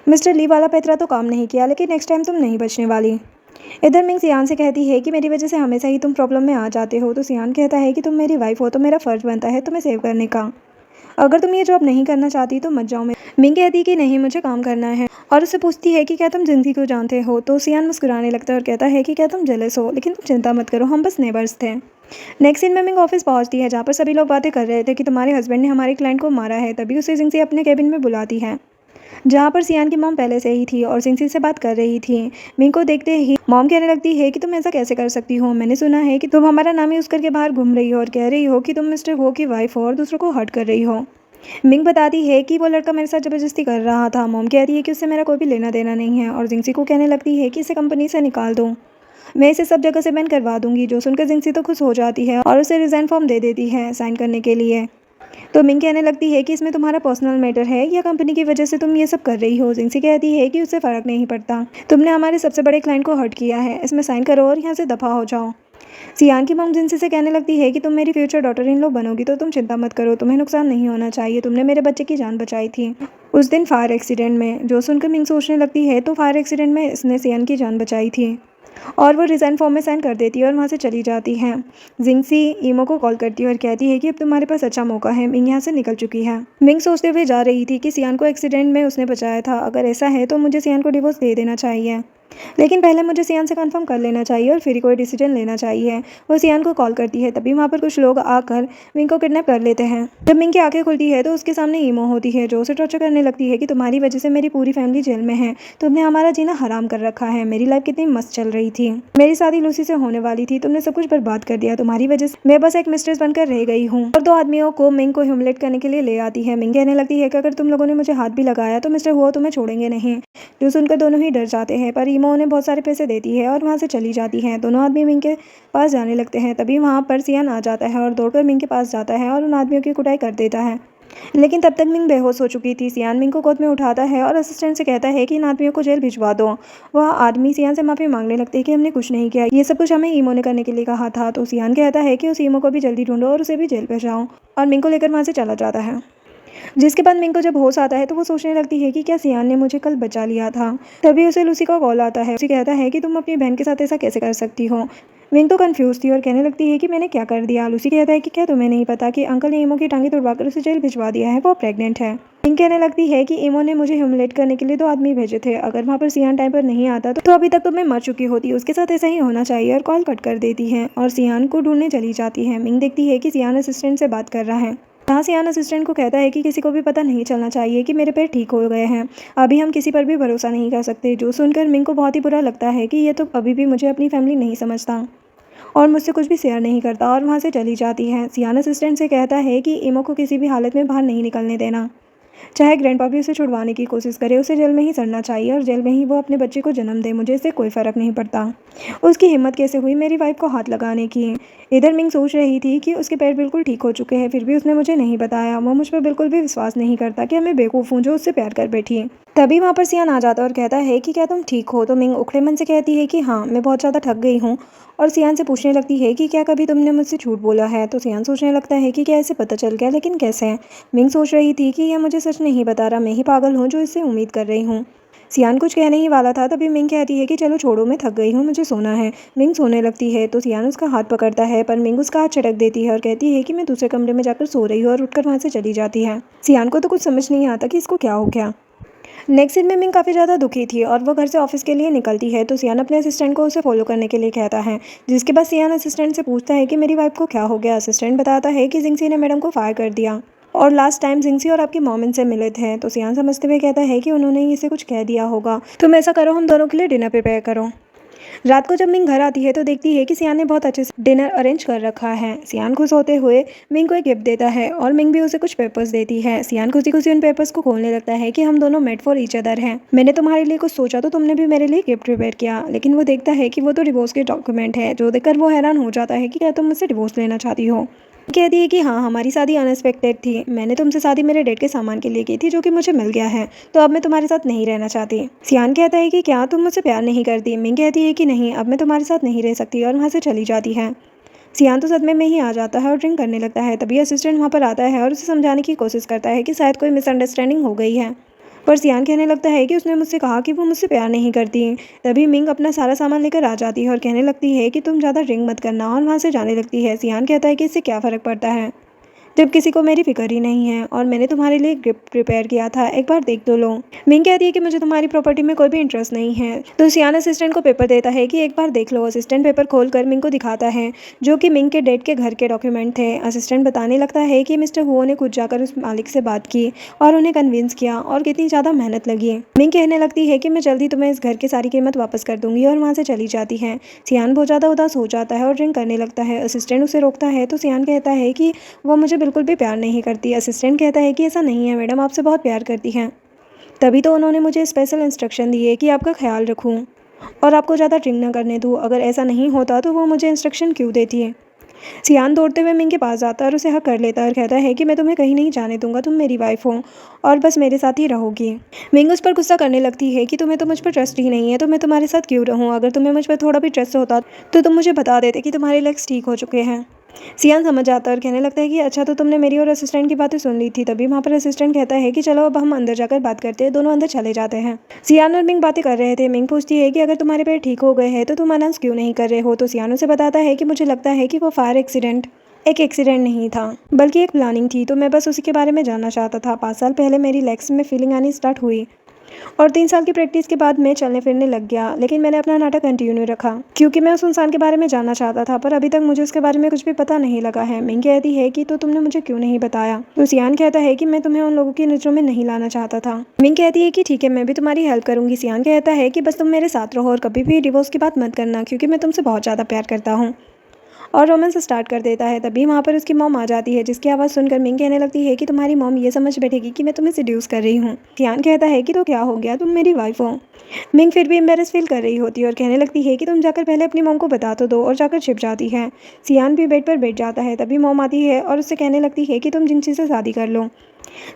मिस्टर ली वाला पैतरा तो काम नहीं किया, लेकिन नेक्स्ट टाइम तुम नहीं बचने वाली। इधर मिंग सियान से कहती है कि मेरी वजह से हमेशा ही तुम प्रॉब्लम में आ जाते हो। तो सियान कहता है कि तुम मेरी वाइफ हो तो मेरा फ़र्ज बनता है तुम्हें सेव करने का, अगर तुम ये जॉब नहीं करना चाहती तो मत जाओ। मिंग कहती कि नहीं, मुझे काम करना है, और उससे पूछती है कि क्या तुम जिंदगी को जानते हो। तो सियान मुस्कुराने लगता है और कहता है कि क्या तुम जेलस हो, लेकिन तुम चिंता मत करो, हम बस नेबर्स थे। नेक्स्ट सीन में मिंग ऑफिस पहुंचती है, जहाँ पर सभी लोग बातें कर रहे थे कि तुम्हारे हस्बैंड ने हमारे क्लाइंट को मारा है। तभी उसे जिंगसी अपने केबिन में बुलाती है, जहाँ पर सियान की मॉम पहले से ही थी और जिंगसी से बात कर रही थी। मिंग को देखते ही मॉम कहने लगती है कि तुम ऐसा कैसे कर सकती हो, मैंने सुना है कि तुम हमारा नाम यूज़ करके बाहर घूम रही हो और कह रही हो कि तुम मिस्टर हो की वाइफ हो और दूसरों को हर्ट कर रही हो। मिंग बताती है कि वो लड़का मेरे साथ ज़बरदस्ती कर रहा था। मॉम कहती है कि उससे मेरा कोई भी लेना देना नहीं है और जिंगसी को कहने लगती है कि इसे कंपनी से निकाल दो, मैं इसे सब जगह से बैन करवा दूंगी। जो सुनकर जिंगसी तो खुश हो जाती है और उसे रिज़ाइन फॉर्म दे देती है साइन करने के लिए। तो मिंग कहने लगती है कि इसमें तुम्हारा पर्सनल मैटर है या कंपनी की वजह से तुम ये सब कर रही हो। जिंगसी कहती है कि उससे फ़र्क नहीं पड़ता, तुमने हमारे सबसे बड़े क्लाइंट को हर्ट किया है, इसमें साइन करो और यहाँ से दफ़ा हो जाओ। सियान की मॉम जिनसी से कहने लगती है कि तुम मेरी फ्यूचर डॉटर इन लो बनोगी, तो तुम चिंता मत करो, तुम्हें नुकसान नहीं होना चाहिए, तुमने मेरे बच्चे की जान बचाई थी उस दिन फायर एक्सीडेंट में। जो सुनकर मिंग सोचने लगती है तो फायर एक्सीडेंट में इसने सियान की जान बचाई थी, और वो रिज़ाइन फॉर्म में साइन कर देती है और वहाँ से चली जाती है। जिंगसी ईमो को कॉल करती है और कहती है कि अब तुम्हारे पास अच्छा मौका है, मिंग यहाँ से निकल चुकी है। मिंग सोचते हुए जा रही थी कि सियान को एक्सीडेंट में उसने बचाया था, अगर ऐसा है तो मुझे सियान को डिवोर्स दे देना चाहिए। लेकिन पहले मुझे सियान से कंफर्म कर लेना चाहिए और फिर ही कोई डिसीजन लेना चाहिए। वो सियान को कॉल करती है, तभी वहाँ पर कुछ लोग आकर मिंग को किडनैप कर लेते हैं। जब मिंग की आंखें खुलती है तो उसके सामने ईमो होती है, जो उसे टॉर्चर करने लगती है कि तुम्हारी वजह से मेरी पूरी फैमिली जेल में है, तुमने हमारा जीना हराम कर रखा है, मेरी लाइफ कितनी मस्त चल रही थी, मेरी शादी लूसी से होने वाली थी, तुमने सब कुछ बर्बाद कर दिया, तुम्हारी वजह से मैं बस एक मिस्ट्रेस बनकर रह गई हूँ। और दो आदमियों को मिंग को ह्यूमिलेट करने के लिए ले आती है। मिंग कहने लगती है कि अगर तुम लोगों ने मुझे हाथ भी लगाया तो मिस्टर हुआ तुम्हें छोड़ेंगे नहीं, जो सुनकर दोनों ही डर जाते हैं। पर ईमो उन्हें बहुत सारे पैसे देती है और वहाँ से चली जाती है। दोनों आदमी मिंग के पास जाने लगते हैं, तभी वहाँ पर सियान आ जाता है और दौड़कर मिंग के पास जाता है और उन आदमियों की कुटाई कर देता है। लेकिन तब तक मिंग बेहोश हो चुकी थी। सियान मिंग को गोद में उठाता है और असिस्टेंट से कहता है कि इन आदमियों को जेल भिजवा दो। वह आदमी सियान से माफी मांगने लगते हैं कि हमने कुछ नहीं किया, ये सब कुछ हमें ईमो ने करने के लिए कहा था। तो सियान कहता है कि उस ईमो को भी जल्दी ढूंढो और उसे भी जेल भेजाओ, और मिंग को लेकर वहाँ से चला जाता है। जिसके बाद मिंग को जब होश आता है तो वो सोचने लगती है कि क्या सियान ने मुझे कल बचा लिया था। तभी उसे लूसी का कॉल आता है। लूसी कहता है कि तुम अपनी बहन के साथ ऐसा कैसे कर सकती हो। मिंग तो कंफ्यूज थी और कहने लगती है कि मैंने क्या कर दिया। लूसी कहता है कि क्या तुम्हें नहीं पता कि अंकल ने ईमो की टांगे तोड़वाकर उसे जेल भिजवा दिया है, वो प्रेग्नेंट है। मिंग कहने लगती है कि ईमो ने मुझे ह्यूमिलेट करने के लिए दो आदमी भेजे थे, अगर वहाँ पर सियान टाइम पर नहीं आता तो अभी तक तो मैं मर चुकी होती, उसके साथ ऐसा ही होना चाहिए। और कॉल कट कर देती है और सियान को ढूंढने चली जाती है। मिंग देखती है कि सियान असिस्टेंट से बात कर रहा है। यहाँ सियान असिस्टेंट को कहता है कि किसी को भी पता नहीं चलना चाहिए कि मेरे पैर ठीक हो गए हैं, अभी हम किसी पर भी भरोसा नहीं कर सकते। जो सुनकर मिंग को बहुत ही बुरा लगता है कि ये तो अभी भी मुझे अपनी फैमिली नहीं समझता और मुझसे कुछ भी शेयर नहीं करता, और वहाँ से चली जाती है। सियान असिस्टेंट से कहता है कि ईमो को किसी भी हालत में बाहर नहीं निकलने देना, चाहे ग्रैंडपा भी उसे छुड़वाने की कोशिश करे, उसे जेल में ही सड़ना चाहिए और जेल में ही वो अपने बच्चे को जन्म दे, मुझे इससे कोई फ़र्क नहीं पड़ता। उसकी हिम्मत कैसे हुई मेरी वाइफ को हाथ लगाने की। इधर मिंग सोच रही थी कि उसके पैर बिल्कुल ठीक हो चुके हैं, फिर भी उसने मुझे नहीं बताया। वो मुझ पर बिल्कुल भी विश्वास नहीं करता कि मैं बेवकूफ़ हूँ जो उससे प्यार कर बैठी। तभी वहाँ पर सियान आ जाता है और कहता है कि क्या तुम ठीक हो। तो मिंग उखड़े मन से कहती है कि हाँ, मैं बहुत ज़्यादा थक गई हूँ, और सियान से पूछने लगती है कि क्या कभी तुमने मुझसे झूठ बोला है। तो सियान सोचने लगता है कि क्या ऐसे पता चल गया, लेकिन कैसे। मिंग सोच रही थी कि यह मुझे सच नहीं बता रहा, मैं ही पागल हूँ जो इससे उम्मीद कर रही हूँ। सियान कुछ कहने ही वाला था, तभी मिंग कहती है कि चलो छोड़ो, मैं थक गई हूँ, मुझे सोना है। मिंग सोने लगती है तो सियान उसका हाथ पकड़ता है, पर मिंग उसका हाथ झटक देती है और कहती है कि मैं दूसरे कमरे में जाकर सो रही हूँ, और उठकर वहाँ से चली जाती है। सियान को तो कुछ समझ नहीं आता कि इसको क्या हो गया। नेक्स्ट सीन में मिंग काफ़ी ज़्यादा दुखी थी और वो घर से ऑफिस के लिए निकलती है। तो सियान अपने असिस्टेंट को उसे फॉलो करने के लिए कहता है, जिसके बाद सियान असिस्टेंट से पूछता है कि मेरी वाइफ को क्या हो गया। असिस्टेंट बताता है कि जिंगसी ने मैडम को फायर कर दिया और लास्ट टाइम जिंगसी और आपकी मॉम इनसे मिले थे। तो सियान समझते हुए कहता है कि उन्होंने इसे कुछ कह दिया होगा। तुम ऐसा करो, हम दोनों के लिए डिनर प्रिपेयर करो। रात को जब मिंग घर आती है तो देखती है कि सियान ने बहुत अच्छे से डिनर अरेंज कर रखा है। सियान खुश होते हुए मिंग को एक गिफ्ट देता है और मिंग भी उसे कुछ पेपर्स देती है। सियान खुशी खुशी उन पेपर्स को खोलने लगता है कि हम दोनों मेड फॉर ईच अदर हैं, मैंने तुम्हारे लिए कुछ सोचा तो तुमने भी मेरे लिए गिफ्ट प्रिपेयर किया। लेकिन वो देखता है कि वो तो डिवोर्स के डॉक्यूमेंट है, जो देखकर वो हैरान हो जाता है कि क्या तुम मुझसे डिवोर्स लेना चाहती हो। कहती है कि हाँ, हमारी शादी अनएक्सपेक्टेड थी, मैंने तुमसे शादी मेरे डैड के सामान के लिए की थी जो कि मुझे मिल गया है, तो अब मैं तुम्हारे साथ नहीं रहना चाहती। सियान कहता है कि क्या तुम मुझसे प्यार नहीं करती। मिंग कहती है कि नहीं, अब मैं तुम्हारे साथ नहीं रह सकती, और वहाँ से चली जाती है। सियान तो सदमे में ही आ जाता है और ड्रिंक करने लगता है। तभी असिस्टेंट वहाँ पर आता है और उसे समझाने की कोशिश करता है कि शायद कोई मिसअंडरस्टैंडिंग हो गई है, पर सियान कहने लगता है कि उसने मुझसे कहा कि वो मुझसे प्यार नहीं करती। तभी मिंग अपना सारा सामान लेकर आ जाती है और कहने लगती है कि तुम ज़्यादा ड्रिंक मत करना, और वहाँ से जाने लगती है। सियान कहता है कि इससे क्या फ़र्क पड़ता है जब किसी को मेरी फिक्र ही नहीं है, और मैंने तुम्हारे लिए गिफ्ट प्रिपेयर किया था, एक बार देख तो लो। मिंग कहती है कि मुझे तुम्हारी प्रॉपर्टी में कोई भी इंटरेस्ट नहीं है। तो सियान असिस्टेंट को पेपर देता है कि एक बार देख लो। असिस्टेंट पेपर खोलकर मिंग को दिखाता है, जो कि मिंग के डैड के घर के डॉक्यूमेंट थे। असिस्टेंट बताने लगता है कि मिस्टर हुओ ने खुद जाकर उस मालिक से बात की और उन्हें कन्विंस किया, और कितनी ज़्यादा मेहनत लगी। मिंग कहने लगती है कि मैं जल्दी तुम्हें इस घर की सारी कीमत वापस कर दूंगी, और वहाँ से चली जाती है। सियान बहुत ज़्यादा उदास हो जाता है और ड्रिंक करने लगता है। असिस्टेंट उसे रोकता है तो सियान कहता है कि वो मुझे बिल्कुल भी प्यार नहीं करती। असिस्टेंट कहता है कि ऐसा नहीं है मैडम, आपसे बहुत प्यार करती हैं, तभी तो उन्होंने मुझे स्पेशल इंस्ट्रक्शन दिए कि आपका ख्याल रखूं और आपको ज़्यादा ड्रिंक न करने दूँ। अगर ऐसा नहीं होता तो वो मुझे इंस्ट्रक्शन क्यों देती है। सियान दौड़ते हुए मिंग के पास जाता है और उसे हक कर लेता है और कहता है कि मैं तुम्हें कहीं नहीं जाने दूंगा, तुम मेरी वाइफ हो और बस मेरे साथ ही रहोगी। मिंग उस पर गुस्सा करने लगती है कि तुम्हें तो मुझ पर ट्रस्ट ही नहीं है, तो मैं तुम्हारे साथ क्यों रहूं। अगर तुम्हें मुझ पर थोड़ा भी ट्रस्ट होता तो तुम मुझे बता देते कि तुम्हारे लेग्स ठीक हो चुके हैं। सियान समझ जाता है और कहने लगता है कि अच्छा, तो तुमने मेरी और असिस्टेंट की बातें सुन ली थी। तभी वहाँ पर असिस्टेंट कहता है कि चलो अब हम अंदर जाकर बात करते हैं। दोनों अंदर चले जाते हैं। सियान और मिंग बातें कर रहे थे। मिंग पूछती है कि अगर तुम्हारे पैर ठीक हो गए हैं तो तुम अनाउंस क्यों नहीं कर रहे हो। तो सियान उसे बताता है कि मुझे लगता है कि वो फायर एक्सीडेंट एक एक्सीडेंट नहीं था, बल्कि एक प्लानिंग थी, तो मैं बस उसी के बारे में जानना चाहता था। 5 साल पहले मेरी लेग्स में फीलिंग आनी स्टार्ट हुई और 3 साल की प्रैक्टिस के बाद मैं चलने फिरने लग गया, लेकिन मैंने अपना नाटक कंटिन्यू रखा क्योंकि मैं उस इंसान के बारे में जानना चाहता था, पर अभी तक मुझे उसके बारे में कुछ भी पता नहीं लगा है। मिंग कहती है कि तो तुमने मुझे क्यों नहीं बताया? तो सियान कहता है कि मैं तुम्हें उन लोगों की नज़रों में नहीं लाना चाहता था। मिंग कहती है कि ठीक है, मैं भी तुम्हारी हेल्प करूंगी। सियान कहता है कि बस तुम मेरे साथ रहो और कभी भी डिवोर्स की बात मत करना, क्योंकि मैं तुमसे बहुत ज़्यादा प्यार करता हूँ। और रोमांस स्टार्ट कर देता है। तभी वहाँ पर उसकी मॉम आ जाती है, जिसकी आवाज़ सुनकर मिंग कहने लगती है कि तुम्हारी मॉम ये समझ बैठेगी कि मैं तुम्हें सिड्यूस कर रही हूँ। सियान कहता है कि तो क्या हो गया, तुम मेरी वाइफ हो। मिंग फिर भी एम्बेरस फील कर रही होती है और कहने लगती है कि तुम जाकर पहले अपनी मॉम को बता तो दो, और जाकर छिप जाती है। सियान भी बेड पर बैठ जाता है। तभी मॉम आती है और उससे कहने लगती है कि तुम जिनसी से शादी कर लो।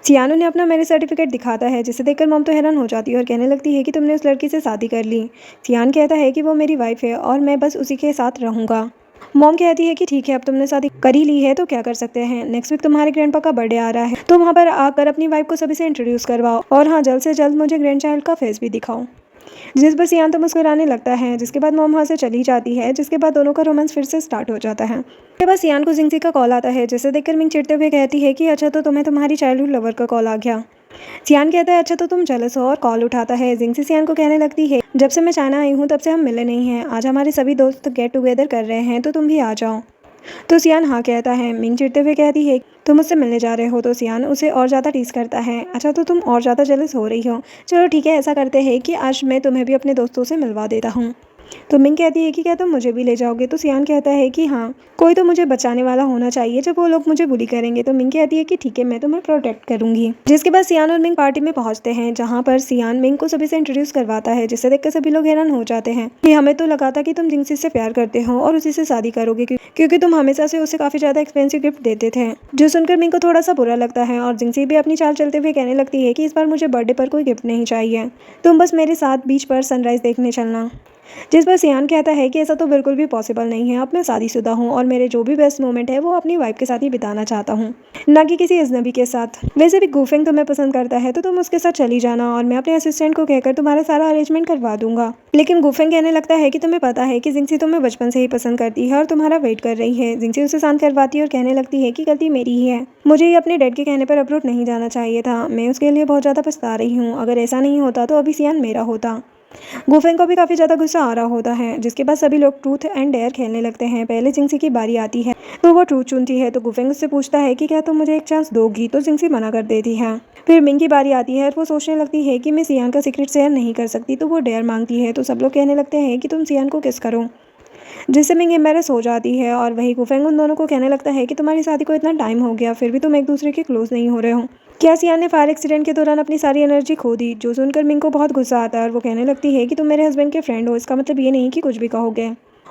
सियान उन्हें अपना मैरिज सर्टिफिकेट दिखाता है, जिसे देखकर मॉम तो हैरान हो जाती है और कहने लगती है कि तुमने उस लड़की से शादी कर ली। सियान कहता है कि वो मेरी वाइफ है और मैं बस उसी के साथ रहूँगा। मॉम कहती है कि ठीक है, अब तुमने शादी कर ही ली है तो क्या कर सकते हैं। नेक्स्ट वीक तुम्हारे ग्रैंडपा का बर्थडे आ रहा है, तो वहाँ पर आकर अपनी वाइफ को सभी से इंट्रोड्यूस करवाओ, और हाँ, जल्द से जल्द मुझे ग्रैंड चाइल्ड का फेस भी दिखाओ। जिस पर सियान तो मुस्कुराने लगता है, जिसके बाद मॉम वहाँ से चली जाती है, जिसके बाद दोनों का रोमांस फिर से स्टार्ट हो जाता है। उसके बाद सियान को जिंगसी का कॉल आता है, जिसे देखकर मिंग चिढ़ते हुए कहती है कि अच्छा, तो तुम्हें तुम्हारी चाइल्डहुड लवर का कॉल आ गया। सियान कहता है अच्छा, तो तुम जेलस हो, और कॉल उठाता है। जिंगसी सियान को कहने लगती है जब से मैं चाइना आई हूँ तब से हम मिले नहीं हैं, आज हमारे सभी दोस्त गेट टुगेदर कर रहे हैं, तो तुम भी आ जाओ। तो सियान हाँ कहता है। मिंग चिढ़ते हुए कहती है तुम मुझसे मिलने जा रहे हो, तो सियान उसे और ज़्यादा टीज करता है। अच्छा, तो तुम और ज़्यादा जेलस हो रही हो। चलो ठीक है, ऐसा करते हैं कि आज मैं तुम्हें भी अपने दोस्तों से मिलवा देता हूँ। तो मिंग कहती है कि क्या तुम मुझे भी ले जाओगे? तो सियान कहता है कि हाँ, कोई तो मुझे बचाने वाला होना चाहिए जब वो लोग मुझे बुली करेंगे। तो मिंग कहती है कि ठीक है, मैं तुम्हें प्रोटेक्ट करूंगी। जिसके बाद सियान और मिंग पार्टी में पहुंचते हैं, जहां पर सियान मिंग को सभी से इंट्रोड्यूस करवाता है, जिसे देखकर सभी लोग हैरान हो जाते हैं कि हमें तो लगा था कि तुम जिंगसी से प्यार करते हो और उसी से शादी करोगे, क्योंकि तुम हमेशा से उसे काफी ज्यादा एक्सपेंसिव गिफ्ट देते थे। जो सुनकर मिंग को थोड़ा सा बुरा लगता है, और जिंगसी भी अपनी चाल चलते हुए कहने लगती है कि इस बार मुझे बर्थडे पर कोई गिफ्ट नहीं चाहिए, तुम बस मेरे साथ बीच पर सनराइज देखने चलना। जिस पर सियान कहता है कि ऐसा तो बिल्कुल भी पॉसिबल नहीं है, अब मैं शादीशुदा हूँ और मेरे जो भी बेस्ट मोमेंट है वो अपनी वाइफ के साथ ही बिताना चाहता हूँ, ना कि किसी अजनबी के साथ। वैसे भी गुफेंग तुम्हें पसंद करता है तो तुम उसके साथ चली जाना, और मैं अपने असिस्टेंट को कहकर तुम्हारा सारा अरेंजमेंट करवा दूंगा। लेकिन गुफेंग कहने लगता है कि तुम्हें पता है कि जिंगसी तुम्हें बचपन से ही पसंद करती है और तुम्हारा वेट कर रही है। जिंगसी उसे शांत करवाती है और कहने लगती है कि गलती मेरी ही है, मुझे ये अपने डैड के कहने पर अब्रोड नहीं जाना चाहिए था, मैं उसके लिए बहुत ज़्यादा पछता रही हूँ। अगर ऐसा नहीं होता तो अभी सियान मेरा होता। गुफेंग को भी काफ़ी ज़्यादा गुस्सा आ रहा होता है, जिसके बाद सभी लोग ट्रूथ एंड डेयर खेलने लगते हैं। पहले जिंगसी की बारी आती है, तो वो ट्रूथ चुनती है। तो गुफेंग उससे पूछता है कि क्या तुम मुझे एक चांस दोगी, तो जिंगसी मना कर देती है। फिर मिंग की बारी आती है और वो सोचने लगती है कि मैं सियान का सीक्रेट शेयर नहीं कर सकती, तो वो डेयर मांगती है। तो सब लोग कहने लगते हैं कि तुम सियान को किस करो, जिससे मिंग एम्बेरस हो जाती है। और वही गुफेंग उन दोनों को कहने लगता है कि तुम्हारी शादी को इतना टाइम हो गया, फिर भी तुम एक दूसरे के क्लोज नहीं हो रहे हो। क्या सियान ने फायर एक्सीडेंट के दौरान अपनी सारी एनर्जी खो दी? जो सुनकर मिंग को बहुत गुस्सा आता है और वो कहने लगती है कि तुम मेरे हस्बैंड के फ्रेंड हो, इसका मतलब ये नहीं कि कुछ भी कहोगे।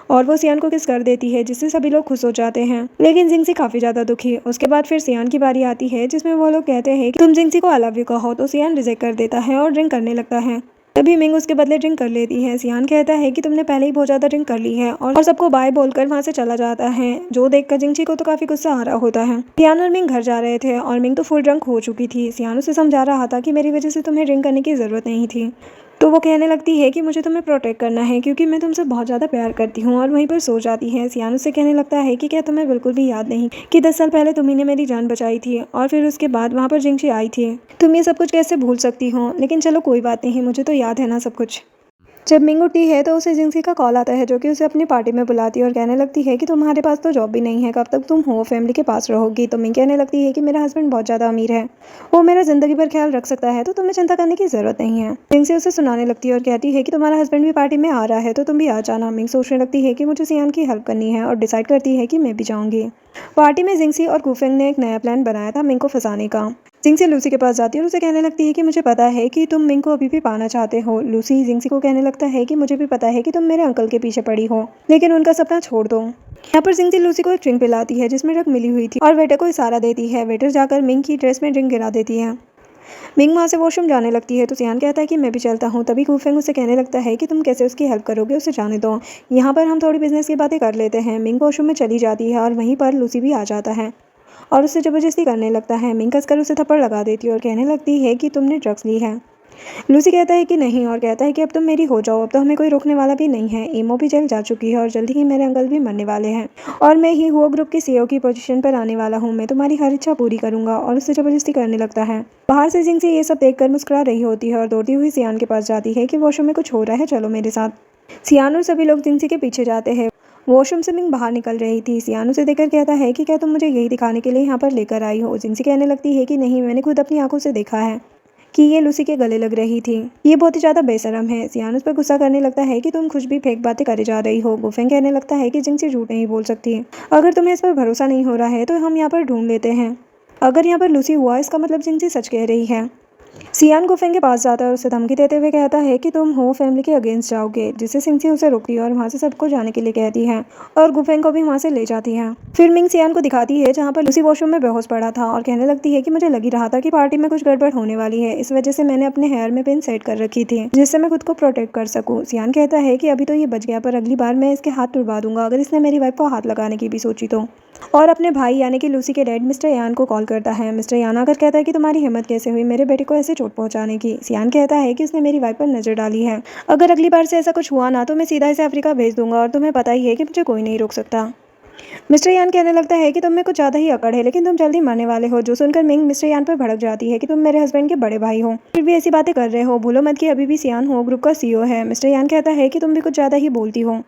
और वो सियान को किस कर देती है, जिससे सभी लोग खुश हो जाते हैं। लेकिन जिंगसी काफी ज्यादा दुखी। उसके बाद फिर सियान की बारी आती है, जिसमें वो लोग कहते हैं कि तुम जिंगसी को आई लव यू कहो, तो सियान रिजेक्ट कर देता है और ड्रिंक करने लगता है। तभी मिंग उसके बदले ड्रिंक कर लेती है। सियान कहता है कि तुमने पहले ही बहुत ज्यादा ड्रिंक कर ली है, और सबको बाय बोलकर वहां से चला जाता है। जो देखकर जिंगसी को तो काफी गुस्सा आ रहा होता है। सियान और मिंग घर जा रहे थे और मिंग तो फुल ड्रंक हो चुकी थी। सियान उसे समझा रहा था कि मेरी वजह से तुम्हें ड्रिंक करने की जरूरत नहीं थी। तो वो कहने लगती है कि मुझे तुम्हें प्रोटेक्ट करना है, क्योंकि मैं तुमसे बहुत ज़्यादा प्यार करती हूँ, और वहीं पर सो जाती है। सियान उससे कहने लगता है कि क्या तुम्हें बिल्कुल भी याद नहीं कि 10 साल पहले तुम्ही ने मेरी जान बचाई थी, और फिर उसके बाद वहाँ पर जिंगसी आई थी। तुम ये सब कुछ कैसे भूल सकती हो? लेकिन चलो कोई बात नहीं, मुझे तो याद है ना सब कुछ। जब मिंग उठती है तो उसे जिंगसी का कॉल आता है, जो कि उसे अपनी पार्टी में बुलाती है और कहने लगती है कि तुम्हारे पास तो जॉब भी नहीं है, कब तक तुम हो फैमिली के पास रहोगी। तो मिंग कहने लगती है कि मेरा हस्बैंड बहुत ज़्यादा अमीर है, वो मेरा ज़िंदगी भर ख्याल रख सकता है, तो तुम्हें चिंता करने की ज़रूरत नहीं है। जिंगसी उसे सुनाने लगती है और कहती है कि तुम्हारा हस्बैंड भी पार्टी में आ रहा है, तो तुम भी आ जाना। मिंग सोचने लगती है कि मुझे सियान की हेल्प करनी है और डिसाइड करती है कि मैं भी जाऊँगी। पार्टी में जिंगसी और गुफेंग ने एक नया प्लान बनाया था मिंग को फंसाने का। जिंगसी लूसी के पास जाती है और उसे कहने लगती है कि मुझे पता है कि तुम मिंग को अभी भी पाना चाहते हो। लूसी जिंगसी को कहने लगता है कि मुझे भी पता है कि तुम मेरे अंकल के पीछे पड़ी हो, लेकिन उनका सपना छोड़ दो। यहाँ पर जिंगसी लूसी को एक ड्रिंक पिलाती है, जिसमें ड्रग मिली हुई थी, और वेटर को इशारा देती है। वेटर जाकर मिंग की ड्रेस में ड्रिंक गिरा देती है। मिंग वहाँ से वॉशरूम जाने लगती है, तो सियान कहता है कि मैं भी चलता हूँ। तभी गुफेंग उसे कहने लगता है कि तुम कैसे उसकी हेल्प करोगे, उसे जाने दो, यहाँ पर हम थोड़ी बिजनेस की बातें कर लेते हैं। मिंग वॉशरूम में चली जाती है और वहीं पर लूसी भी आ जाता है और उससे ज़बरदस्ती करने लगता है। मिंग कसकर उसे थप्पड़ लगा देती है और कहने लगती है कि तुमने ड्रग्स ली है। लूसी कहता है कि नहीं और कहता है कि अब तुम मेरी हो जाओ, अब तो हमें कोई रोकने वाला भी नहीं है। इमो भी जेल जा चुकी है और जल्दी ही मेरे अंकल भी मरने वाले हैं और मैं ही हुआ ग्रुप के सीईओ की पोजीशन पर आने वाला हूँ। मैं तुम्हारी हर इच्छा पूरी करूंगा और उससे ज़बरदस्ती करने लगता है। बाहर से जिंगसी ये सब देखकर मुस्कुरा रही होती है और दौड़ती हुई सियान के पास जाती है कि वॉशरूम में कुछ हो रहा है, चलो मेरे साथ। सियान और सभी लोग जिंगसी के पीछे जाते हैं। वॉशरूम से मिंग बाहर निकल रही थी। सियान उसे देखकर कहता है कि क्या तुम मुझे यही दिखाने के लिए यहाँ पर लेकर आई हो। जिंगसी कहने लगती है कि नहीं, मैंने खुद अपनी आंखों से देखा है कि ये लूसी के गले लग रही थी। ये बहुत ही ज़्यादा बेशरम है। सियान उस पर गुस्सा करने लगता है कि तुम कुछ भी फेक बातें करे जा रही हो। गुफेंग कहने लगता है कि जिंगसी झूठ नहीं बोल सकती। अगर तुम्हें इस पर भरोसा नहीं हो रहा है तो हम यहाँ पर ढूंढ लेते हैं। अगर यहाँ पर लूसी हुआ इसका मतलब जिंगसी सच कह रही है। सियान गुफेंग के पास जाता है और उसे धमकी देते हुए कहता है कि तुम हो फैमिली के अगेंस्ट जाओगे, जिससे सिंगसी उसे रोकती है और वहाँ से सबको जाने के लिए कहती है और गुफेंग को भी वहाँ से ले जाती है। फिर मिंग सियान को दिखाती है जहाँ पर लूसी वॉशरूम में बेहोश पड़ा था और कहने लगती है कि मुझे लगी रहा था कि पार्टी में कुछ गड़बड़ होने वाली है, इस वजह से मैंने अपने हेयर में पिन सेट कर रखी थी जिससे मैं खुद को प्रोटेक्ट कर सकूँ। सियान कहता है कि अभी तो ये बच गया, पर अगली बार मैं इसके हाथ तुड़वा दूंगा अगर इसने मेरी वाइफ को हाथ लगाने की भी सोची तो। और अपने भाई यानी कि लूसी के डैड मिस्टर यान को कॉल करता है। मिस्टर यान आकर कहता है कि तुम्हारी हिम्मत कैसे हुई मेरे बेटे को ऐसे चोट पहुंचाने की। सियान कहता है कि उसने मेरी वाइफ पर नजर डाली है, अगर अगली बार से ऐसा कुछ हुआ ना तो मैं सीधा इसे अफ्रीका भेज दूंगा और तुम्हें पता ही है कि मुझे कोई नहीं रोक सकता। मिस्टर यान कहने लगता है कि तुम में कुछ ज़्यादा ही अकड़ है, लेकिन तुम जल्दी मरने वाले हो। जो सुनकर मिंग मिस्टर यान पर भड़क जाती है कि तुम मेरे हस्बैंड के बड़े भाई हो, फिर भी ऐसी बातें कर रहे हो। भूलो मत कि अभी भी सियान हो ग्रुप का सीईओ है। मिस्टर यान कहता है कि तुम भी कुछ ज़्यादा ही बोलती हो,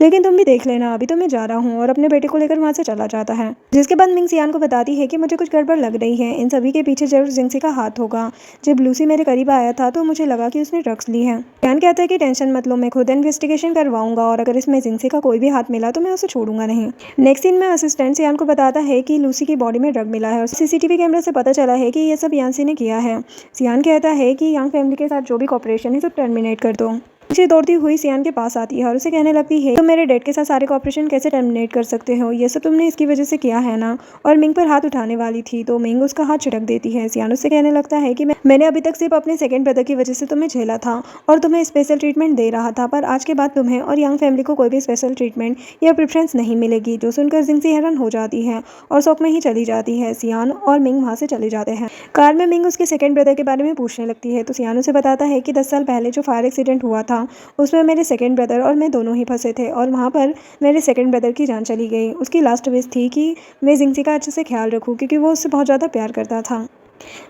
लेकिन तुम भी देख लेना, अभी तो मैं जा रहा हूँ, और अपने बेटे को लेकर वहाँ से चला जाता है। जिसके बाद मिंग सियान को बताती है कि मुझे कुछ गड़बड़ लग रही है, इन सभी के पीछे जरूर जिंगसी का हाथ होगा। जब लूसी मेरे करीब आया था तो मुझे लगा कि उसने ड्रग्स ली है। सियान कहता है कि टेंशन मत लो, मैं खुद इन्वेस्टिगेशन करवाऊंगा और अगर इसमें जिंगसी का कोई भी हाथ मिला तो मैं उसे छोड़ूंगा नहीं। नेक्स्ट सीन में असिस्टेंट सियान को बताता है कि लूसी की बॉडी में ड्रग मिला है और सीसीटीवी कैमरा से पता चला है कि ये सब यान्सी ने किया है। सियान कहता है कि यांग फैमिली के साथ जो भी कॉपरेशन है सब टर्मिनेट कर दो। नीचे दौड़ती हुई सियान के पास आती है और उसे कहने लगती है तुम मेरे डैड के साथ सारे कॉपरेशन कैसे टर्मिनेट कर सकते हो, ये सब तुमने इसकी वजह से किया है ना। और मिंग पर हाथ उठाने वाली थी तो मिंग उसका हाथ छिटक देती है। सियान उससे कहने लगता है कि मैंने अभी तक सिर्फ अपने सेकंड ब्रदर की वजह से तुम्हें झेला था और तुम्हें स्पेशल ट्रीटमेंट दे रहा था, पर आज के बाद तुम्हें और यंग फैमिली को कोई भी स्पेशल ट्रीटमेंट या प्रेफरेंस नहीं मिलेगी। जो सुनकर जिंगसी हैरान हो जाती है और शौक में ही चली जाती है। सियान और मिंग वहाँ से चले जाते हैं। कार में मिंग उसके सेकंड ब्रदर के बारे में पूछने लगती है तो सियान उसे बताता है कि 10 साल पहले जो फायर एक्सीडेंट हुआ था उसमें मेरे सेकंड ब्रदर और मैं दोनों ही फंसे थे और वहाँ पर मेरे सेकंड ब्रदर की जान चली गई। उसकी लास्ट विश थी कि मैं जिंगसी का अच्छे से ख्याल रखूँ क्योंकि वो उससे बहुत ज़्यादा प्यार करता था।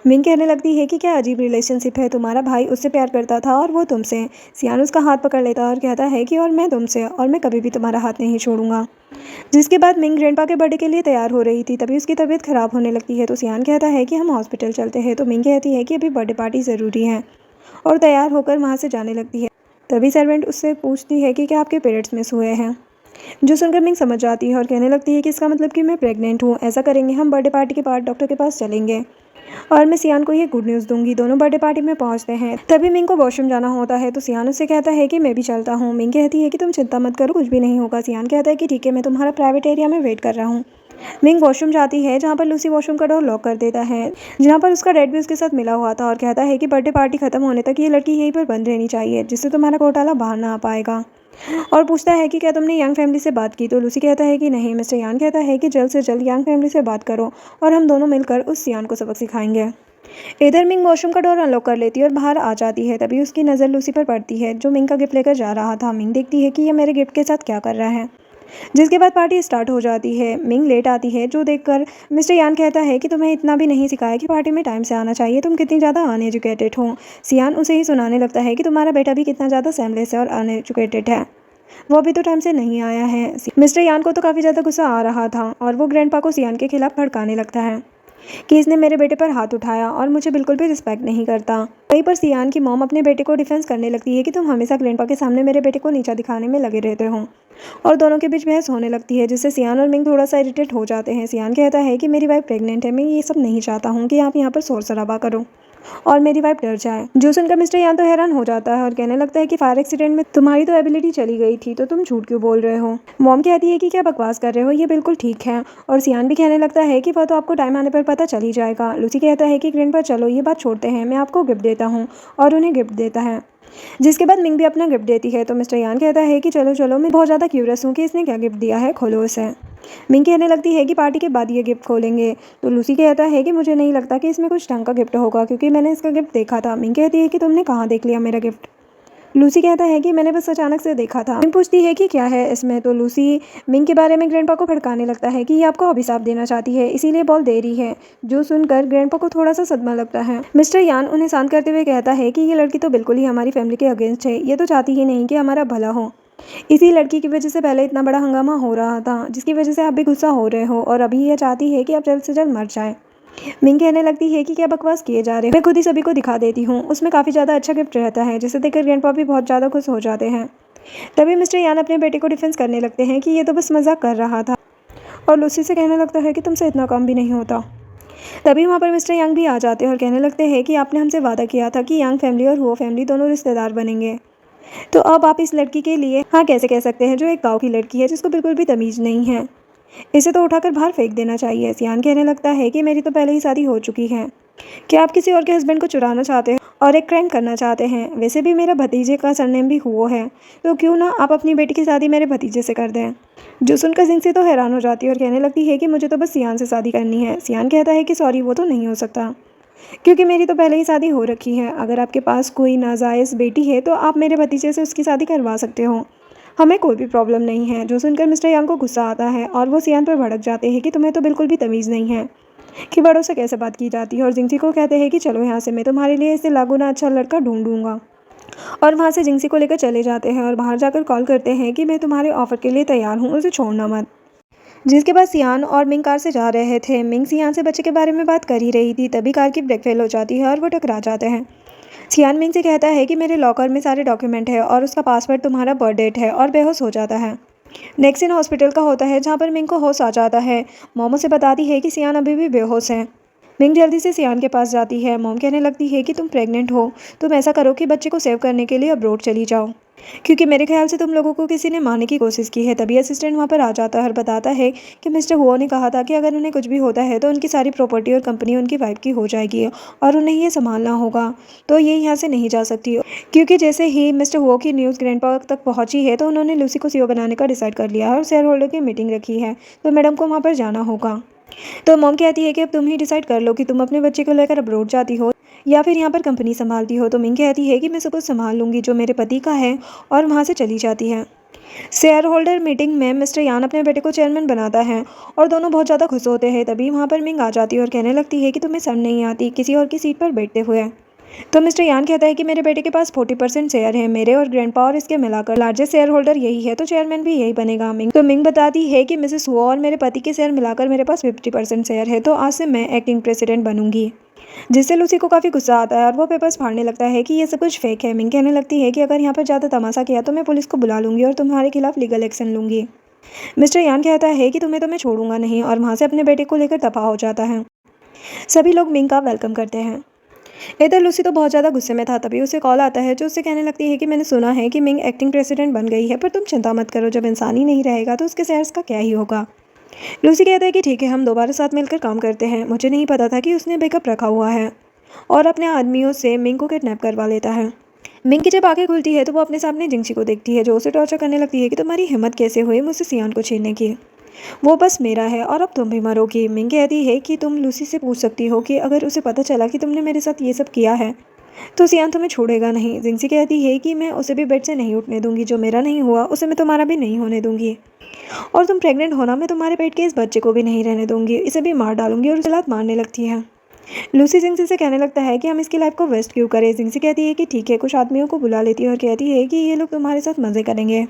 मिंग कहने लगती है कि क्या अजीब रिलेशनशिप है, तुम्हारा भाई उससे प्यार करता था और वो तुमसे। सियान उसका हाथ पकड़ लेता है और कहता है कि और मैं तुमसे, और मैं कभी भी तुम्हारा हाथ नहीं छोड़ूंगा। जिसके बाद मिंग ग्रैंडपा के बर्थडे के लिए तैयार हो रही थी, तभी उसकी तबीयत खराब होने लगती है तो सियान कहता है कि हम हॉस्पिटल चलते हैं तो मिंग कहती है कि अभी बर्थडे पार्टी ज़रूरी है और तैयार होकर वहाँ से जाने लगती है। तभी सर्वेंट उससे पूछती है कि क्या आपके पीरियड्स मिस हुए हैं। जो सुनकर मिंग समझ जाती है और कहने लगती है कि इसका मतलब कि मैं प्रेग्नेंट हूँ। ऐसा करेंगे, हम बर्थडे पार्टी के बाद डॉक्टर के पास चलेंगे और मैं सियान को ये गुड न्यूज़ दूंगी। दोनों बर्थडे पार्टी में पहुंचते हैं। तभी मिंग को वॉशरूम जाना होता है तो सियान उससे कहता है कि मैं भी चलता हूँ। मिंग कहती है कि तुम चिंता मत करो, कुछ भी नहीं होगा। सियान कहता है कि ठीक है, मैं तुम्हारा प्राइवेट एरिया में वेट कर रहा हूँ। मिंग वॉशरूम जाती है जहाँ पर लूसी वॉशरूम का डोर लॉक कर देता है, जहाँ पर उसका डैड भी उसके साथ मिला हुआ था और कहता है कि बर्थडे पार्टी खत्म होने तक ये लड़की यहीं पर बंद रहनी चाहिए जिससे तुम्हारा घोटाला बाहर ना आ पाएगा। और पूछता है कि क्या तुमने यांग फैमिली से बात की तो लूसी कहता है कि नहीं। मिस्टर यान कहता है कि जल्द से जल्द यांग फैमिली से बात करो और हम दोनों मिलकर उस सियान को सबक सिखाएंगे। इधर मिंग वॉशरूम का डोर अनलॉक कर लेती है और बाहर आ जाती है। तभी उसकी नज़र लूसी पर पड़ती है जो मिंग का गिफ्ट लेकर जा रहा था। मिंग देखती है कि यह मेरे गिफ्ट के साथ क्या कर रहा है। जिसके बाद पार्टी स्टार्ट हो जाती है। मिंग लेट आती है जो देखकर मिस्टर यान कहता है कि तुम्हें इतना भी नहीं सिखाया कि पार्टी में टाइम से आना चाहिए, तुम कितनी ज़्यादा अनएजुकेटेड हो। सियान उसे ही सुनाने लगता है कि तुम्हारा बेटा भी कितना ज़्यादा सेमलेस है और अनएजुकेटेड है, वो अभी तो टाइम से नहीं आया है। मिस्टर यान को तो काफ़ी ज़्यादा गुस्सा आ रहा था और वो ग्रैंडपा को सियान के खिलाफ भड़काने लगता है कि इसने मेरे बेटे पर हाथ उठाया और मुझे बिल्कुल भी रिस्पेक्ट नहीं करता। वहीं पर सियान की मॉम अपने बेटे को डिफेंस करने लगती है कि तुम हमेशा ग्रैंडपा के सामने मेरे बेटे को नीचा दिखाने में लगे रहते हो, और दोनों के बीच बहस होने लगती है जिससे सियान और मिंग थोड़ा सा इरिटेट हो जाते हैं। सियान कहता है कि मेरी वाइफ प्रेग्नेंट है, मैं ये सब नहीं चाहता हूँ कि आप यहाँ पर शोर शराबा करो और मेरी वाइफ डर जाए। जो सुनकर मिस्टर यान तो हैरान हो जाता है और कहने लगता है कि फायर एक्सीडेंट में तुम्हारी तो एबिलिटी चली गई थी तो तुम झूठ क्यों बोल रहे हो। मॉम कहती है कि क्या बकवास कर रहे हो, ये बिल्कुल ठीक है। और सियान भी कहने लगता है कि वह तो आपको टाइम आने पर पता चल ही जाएगा। लूसी कहता है कि ग्रैंड पर चलो ये बात छोड़ते हैं, मैं आपको गिफ्ट देता हूँ और उन्हें गिफ्ट देता है। जिसके बाद मिंग भी अपना गिफ्ट देती है तो मिस्टर यान कहता है कि चलो चलो, मैं बहुत ज़्यादा क्यूरियस हूँ कि इसने क्या गिफ्ट दिया है, खोलो उसे। मिंग कहने लगती है कि पार्टी के बाद ये गिफ्ट खोलेंगे। तो लूसी कहता है कि मुझे नहीं लगता कि इसमें कुछ ढंग का गिफ्ट होगा, क्योंकि मैंने इसका गिफ्ट देखा था। मिंग कहती है कि तुमने कहाँ देख लिया मेरा गिफ्ट। लूसी कहता है कि मैंने बस अचानक से देखा था। मिंग पूछती है कि क्या है इसमें, तो लूसी मिंग के बारे में ग्रैंडपा को भड़काने लगता है कि ये आपको अभिशाप देना चाहती है, इसीलिए बॉल दे रही है। जो सुनकर ग्रैंडपा को थोड़ा सा सदमा लगता है। मिस्टर यान उन्हें शांत करते हुए कहता है कि ये लड़की तो बिल्कुल ही हमारी फैमिली के अगेंस्ट है, ये तो चाहती ही नहीं कि हमारा भला हो। इसी लड़की की वजह से पहले इतना बड़ा हंगामा हो रहा था, जिसकी वजह से आप भी गुस्सा हो रहे हो, और अभी ये चाहती है कि आप जल्द से जल्द मर जाए। मिंग कहने लगती है कि क्या बकवास किए जा रहे हैं, मैं खुद ही सभी को दिखा देती हूँ। उसमें काफ़ी ज़्यादा अच्छा गिफ्ट रहता है, जिसे देखकर ग्रैंडपा भी बहुत ज़्यादा खुश हो जाते हैं। तभी मिस्टर यान अपने बेटे को डिफेंस करने लगते हैं कि ये तो बस मजाक कर रहा था, और लूसी से कहने लगता है कि तुमसे इतना काम भी नहीं होता। तभी वहाँ पर मिस्टर यांग भी आ जाते हैं और कहने लगते हैं कि आपने हमसे वादा किया था कि यांग फैमिली और हुओ फैमिली दोनों रिश्तेदार बनेंगे, तो अब आप इस लड़की के लिए हाँ कैसे कह सकते हैं, जो एक गाँव की लड़की है जिसको बिल्कुल भी तमीज़ नहीं है। इसे तो उठाकर बाहर फेंक देना चाहिए। सियान कहने लगता है कि मेरी तो पहले ही शादी हो चुकी है, क्या आप किसी और के हस्बैंड को चुराना चाहते हैं और एक क्राइम करना चाहते हैं? वैसे भी मेरा भतीजे का सरनेम भी हुओ है, तो क्यों ना आप अपनी बेटी की शादी मेरे भतीजे से कर दें। जो सुनकर जिनसे तो हैरान हो जाती है और कहने लगती है कि मुझे तो बस सियान से शादी करनी है। सियान कहता है कि सॉरी, वो तो नहीं हो सकता, क्योंकि मेरी तो पहले ही शादी हो रखी है। अगर आपके पास कोई नाजायज़ बेटी है तो आप मेरे भतीजे से उसकी शादी करवा सकते हो, हमें कोई भी प्रॉब्लम नहीं है। जो सुनकर मिस्टर यांग को गुस्सा आता है और वो सियान पर भड़क जाते हैं कि तुम्हें तो बिल्कुल भी तमीज़ नहीं है कि बड़ों से कैसे बात की जाती है, और जिंगसी को कहते हैं कि चलो यहाँ से, मैं तुम्हारे लिए इससे लागू अच्छा लड़का ढूंढूंगा। और वहाँ से जिंगसी को लेकर चले जाते हैं और बाहर जाकर कॉल करते हैं कि मैं तुम्हारे ऑफर के लिए तैयार हूँ, उसे छोड़ना मत। जिसके बाद सियान और मिंग कार से जा रहे थे। मिंग सियान से बच्चे के बारे में बात कर ही रही थी, तभी कार की ब्रेक फेल हो जाती है और वो टकरा जाते हैं। सियान मिंग से कहता है कि मेरे लॉकर में सारे डॉक्यूमेंट है और उसका पासवर्ड तुम्हारा बर्थ डेट है, और बेहोश हो जाता है। नेक्स्ट सीन हॉस्पिटल का होता है, जहाँ पर मिंग को होश आ जाता है। मोमो से बताती है कि सियान अभी भी बेहोश है। मिंग जल्दी से सियान के पास जाती है। मॉम कहने लगती है कि तुम प्रेग्नेंट हो, तुम ऐसा करो कि बच्चे को सेव करने के लिए अब्रोड चली जाओ, क्योंकि मेरे ख्याल से तुम लोगों को किसी ने मारने की कोशिश की है। तभी असिस्टेंट वहाँ पर आ जाता है और बताता है कि मिस्टर हुओ ने कहा था कि अगर उन्हें कुछ भी होता है तो उनकी सारी प्रॉपर्टी और कंपनी उनकी वाइफ की हो जाएगी और उन्हें ये संभालना होगा, तो ये यहाँ से नहीं जा सकती, क्योंकि जैसे ही मिस्टर हुओ की न्यूज़ ग्रैंडपा तक पहुँची है तो उन्होंने लूसी को सीईओ बनाने का डिसाइड कर लिया है और शेयर होल्डर की मीटिंग रखी है, तो मैडम को वहाँ पर जाना होगा। तो मॉम कहती है कि अब तुम ही डिसाइड कर लो कि तुम अपने बच्चे को लेकर अब्रोड जाती हो या फिर यहाँ पर कंपनी संभालती हो। तो मिंग कहती है कि मैं सब कुछ संभाल लूँगी जो मेरे पति का है, और वहाँ से चली जाती है। शेयर होल्डर मीटिंग में मिस्टर यान अपने बेटे को चेयरमैन बनाता है और दोनों बहुत ज़्यादा खुश होते हैं। तभी वहाँ पर मिंग आ जाती है और कहने लगती है कि तुम्हें शर्म नहीं आती किसी और की सीट पर बैठते हुए। तो मिस्टर यान कहता है कि मेरे बेटे के पास 40% शेयर है, मेरे और ग्रैंडपा और इसके मिलाकर लार्जेस्ट शेयर होल्डर यही है, तो चेयरमैन भी यही बनेगा। मिंग बताती है कि मिसेस हुआ और मेरे पति के शेयर मिलाकर मेरे पास 50% शेयर है, तो आज से मैं एक्टिंग प्रेसिडेंट बनूंगी। जिससे लूसी को काफ़ी गुस्सा आता है और वो पेपर्स फाड़ने लगता है कि ये सब कुछ फेक है। मिंग कहने लगती है कि अगर यहाँ पर ज़्यादा तमाशा किया तो मैं पुलिस को बुला लूँगी और तुम्हारे खिलाफ लीगल एक्शन लूँगी। मिस्टर यान कहता है कि तुम्हें तो मैं छोड़ूंगा नहीं, और वहाँ से अपने बेटे को लेकर दफा हो जाता है। सभी लोग मिंग का वेलकम करते हैं। इधर लूसी तो बहुत ज़्यादा गुस्से में था। तभी उसे कॉल आता है जो उससे कहने लगती है कि मैंने सुना है कि मिंग एक्टिंग प्रेसिडेंट बन गई है, पर तुम चिंता मत करो, जब इंसान ही नहीं रहेगा तो उसके शेयर्स का क्या ही होगा। लूसी कहता है कि ठीक है, हम दोबारा साथ मिलकर काम करते हैं। मुझे नहीं पता था कि उसने बैकअप रखा हुआ है और अपने आदमियों से मिंग को किडनैप करवा लेता है। मिंग की जब आंखें खुलती है तो वो अपने सामने जिंगसी को देखती है, जो उसे टॉर्चर करने लगती है कि तुम्हारी हिम्मत कैसे हुई मुझसे सियान को छीनने की, वो बस मेरा है और अब तुम भी मरोगी। मिंग कहती है कि तुम लूसी से पूछ सकती हो कि अगर उसे पता चला कि तुमने मेरे साथ ये सब किया है तो सियान तुम्हें छोड़ेगा नहीं। जिंगसी कहती है कि मैं उसे भी बेड से नहीं उठने दूंगी, जो मेरा नहीं हुआ उसे मैं तुम्हारा भी नहीं होने दूंगी, और तुम प्रेग्नेंट होना मैं तुम्हारे पेट के इस बच्चे को भी नहीं रहने दूंगी, इसे भी मार डालूंगी। और उसे लात मारने लगती है। लूसी जिंगसी से कहने लगता है कि हम इसकी लाइफ को वेस्ट क्यों करें। जिंगसी कहती है कि ठीक है, कुछ आदमियों को बुला लेती है और कहती है कि ये लोग तुम्हारे साथ मज़े करेंगे,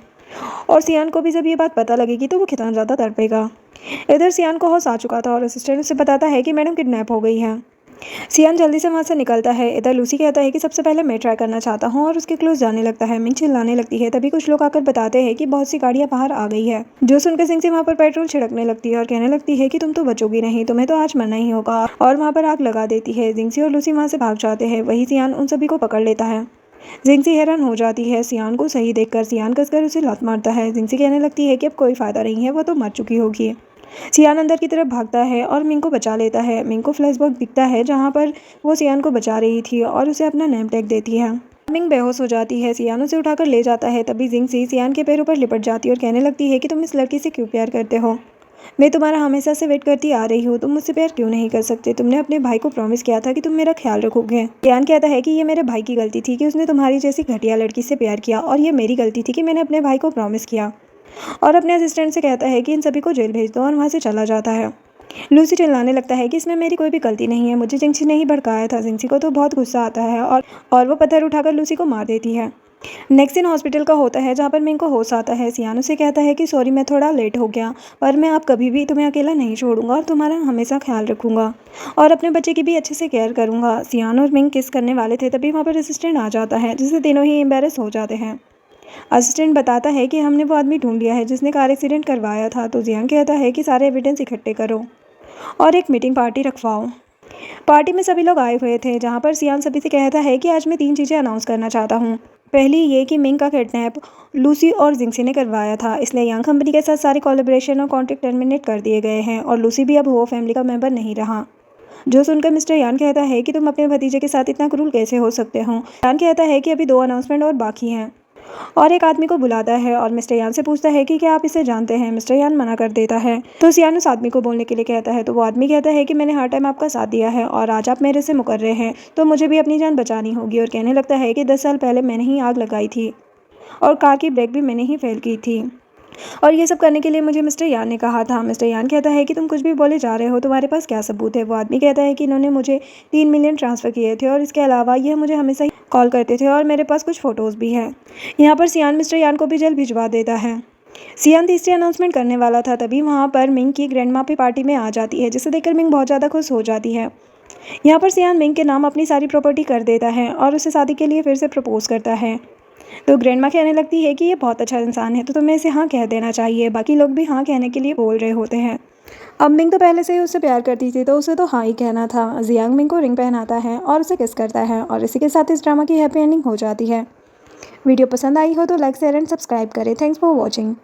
और सियान को भी जब ये बात पता लगेगी तो वो कितना ज़्यादा तड़पेगा। इधर सियान को होश आ चुका था और असिस्टेंट उसे बताता है कि मैडम किडनैप हो गई है। सियान जल्दी से वहाँ से निकलता है। इधर लूसी कहता है कि सबसे पहले मैं ट्राई करना चाहता हूँ, और उसके क्लोज जाने लगता है। मिंग चिल्लाने लगती है। तभी कुछ लोग आकर बताते हैं कि बहुत सी गाड़ियाँ बाहर आ गई है। जो सुनकर सिंगसी वहाँ पर पेट्रोल छिड़कने लगती है और कहने लगती है कि तुम तो बचोगी नहीं, तुम्हें तो आज मरना ही होगा, और वहाँ पर आग लगा देती है। जिंगसी और लूसी वहाँ से भाग जाते हैं। वही सियान उन सभी को पकड़ लेता है। जिंगसी हैरान हो जाती है सियान को सही देखकर। सियान कसकर उसे लात मारता है। जिंगसी कहने लगती है कि अब कोई फायदा नहीं है, वो तो मर चुकी होगी। सियान अंदर की तरफ भागता है और मिंग को बचा लेता है। मिंग को फ्लैशबैक दिखता है जहाँ पर वो सियान को बचा रही थी और उसे अपना नेम टैग देती है। मिंग बेहोश हो जाती है, सियान उसे उठाकर ले जाता है। तभी जिंगसी सियान के पैरों पर लिपट जाती है और कहने लगती है कि तुम इस लड़की से क्यों प्यार करते हो? मैं तुम्हारा हमेशा से वेट करती आ रही हूँ, तुम मुझसे प्यार क्यों नहीं कर सकते? तुमने अपने भाई को प्रॉमिस किया था कि तुम मेरा ख्याल रखोगे। सियान कहता है कि ये मेरे भाई की गलती थी कि उसने तुम्हारी जैसी घटिया लड़की से प्यार किया, और ये मेरी गलती थी कि मैंने अपने भाई को प्रॉमिस किया। और अपने असिस्टेंट से कहता है कि इन सभी को जेल भेज दो, और वहाँ से चला जाता है। लूसी चिल्लाने लगता है कि इसमें मेरी कोई भी गलती नहीं है, मुझे जिंगसी ने ही भड़काया था। जिंगसी को तो बहुत गुस्सा आता है और वो पत्थर उठाकर लूसी को मार देती है। नेक्स्ट सीन हॉस्पिटल का होता है, जहाँ पर मिंग को होश आता है। सियान उसे कहता है कि सॉरी, मैं थोड़ा लेट हो गया, पर मैं अब कभी भी तुम्हें अकेला नहीं छोड़ूंगा और तुम्हारा हमेशा ख्याल रखूंगा और अपने बच्चे की भी अच्छे से केयर करूंगा। सियान और मिंग किस करने वाले थे, तभी वहाँ पर असिस्टेंट आ जाता है, जिससे तीनों ही एम्बेरस हो जाते हैं। असिस्टेंट बताता है कि हमने वो आदमी ढूंढ लिया है जिसने कार एक्सीडेंट करवाया था। तो जियांग कहता है कि सारे एविडेंस इकट्ठे करो और एक मीटिंग पार्टी रखवाओ। पार्टी में सभी लोग आए हुए थे, जहाँ पर सियान सभी से कहता है कि आज मैं 3 चीज़ें अनाउंस करना चाहता हूँ। पहली ये कि मिंग का किडनैप लूसी और जिंगसी ने करवाया था, इसलिए यांग कंपनी के साथ सारे कोलैबोरेशन और कॉन्ट्रैक्ट टर्मिनेट कर दिए गए हैं और लूसी भी अब वो फैमिली का मेंबर नहीं रहा। जो सुनकर मिस्टर यान कहता है कि तुम अपने भतीजे के साथ इतना क्रूर कैसे हो सकते हो। यान कहता है कि अभी 2 अनाउंसमेंट और बाकी हैं, और एक आदमी को बुलाता है और मिस्टर यान से पूछता है कि क्या आप इसे जानते हैं। मिस्टर यान मना कर देता है, तो सियान उस आदमी को बोलने के लिए कहता है। तो वो आदमी कहता है कि मैंने हर टाइम आपका साथ दिया है और आज आप मेरे से मुकर रहे हैं, तो मुझे भी अपनी जान बचानी होगी। और कहने लगता है कि 10 साल पहले मैंने ही आग लगाई थी और कार की ब्रेक भी मैंने ही फेल की थी, और ये सब करने के लिए मुझे मिस्टर यान ने कहा था। मिस्टर यान कहता है कि तुम कुछ भी बोले जा रहे हो, तुम्हारे पास क्या सबूत है। वो आदमी कहता है कि इन्होंने मुझे 3 मिलियन ट्रांसफ़र किए थे और इसके अलावा यह मुझे हमेशा ही कॉल करते थे और मेरे पास कुछ फ़ोटोज़ भी हैं। यहाँ पर सियान मिस्टर यान को भी जेल भिजवा देता है। सियान तीसरी अनाउंसमेंट करने वाला था, तभी वहाँ पर मिंग की ग्रैंडमा भी पार्टी में आ जाती है, जिसे देखकर मिंग बहुत ज़्यादा खुश हो जाती है। यहाँ पर सियान मिंग के नाम अपनी सारी प्रॉपर्टी कर देता है और उसे शादी के लिए फिर से प्रपोज करता है। तो ग्रैंडमा कहने लगती है कि ये बहुत अच्छा इंसान है, तो तुम्हें इसे हाँ कह देना चाहिए। बाकी लोग भी हाँ कहने के लिए बोल रहे होते हैं। अब मिंग तो पहले से ही उससे प्यार करती थी, तो उसे तो हाँ ही कहना था। जियांग मिंग को रिंग पहनाता है और उसे किस करता है, और इसी के साथ इस ड्रामा की हैप्पी एंडिंग हो जाती है। वीडियो पसंद आई हो तो लाइक शेयर एंड सब्सक्राइब करें। Thanks for watching.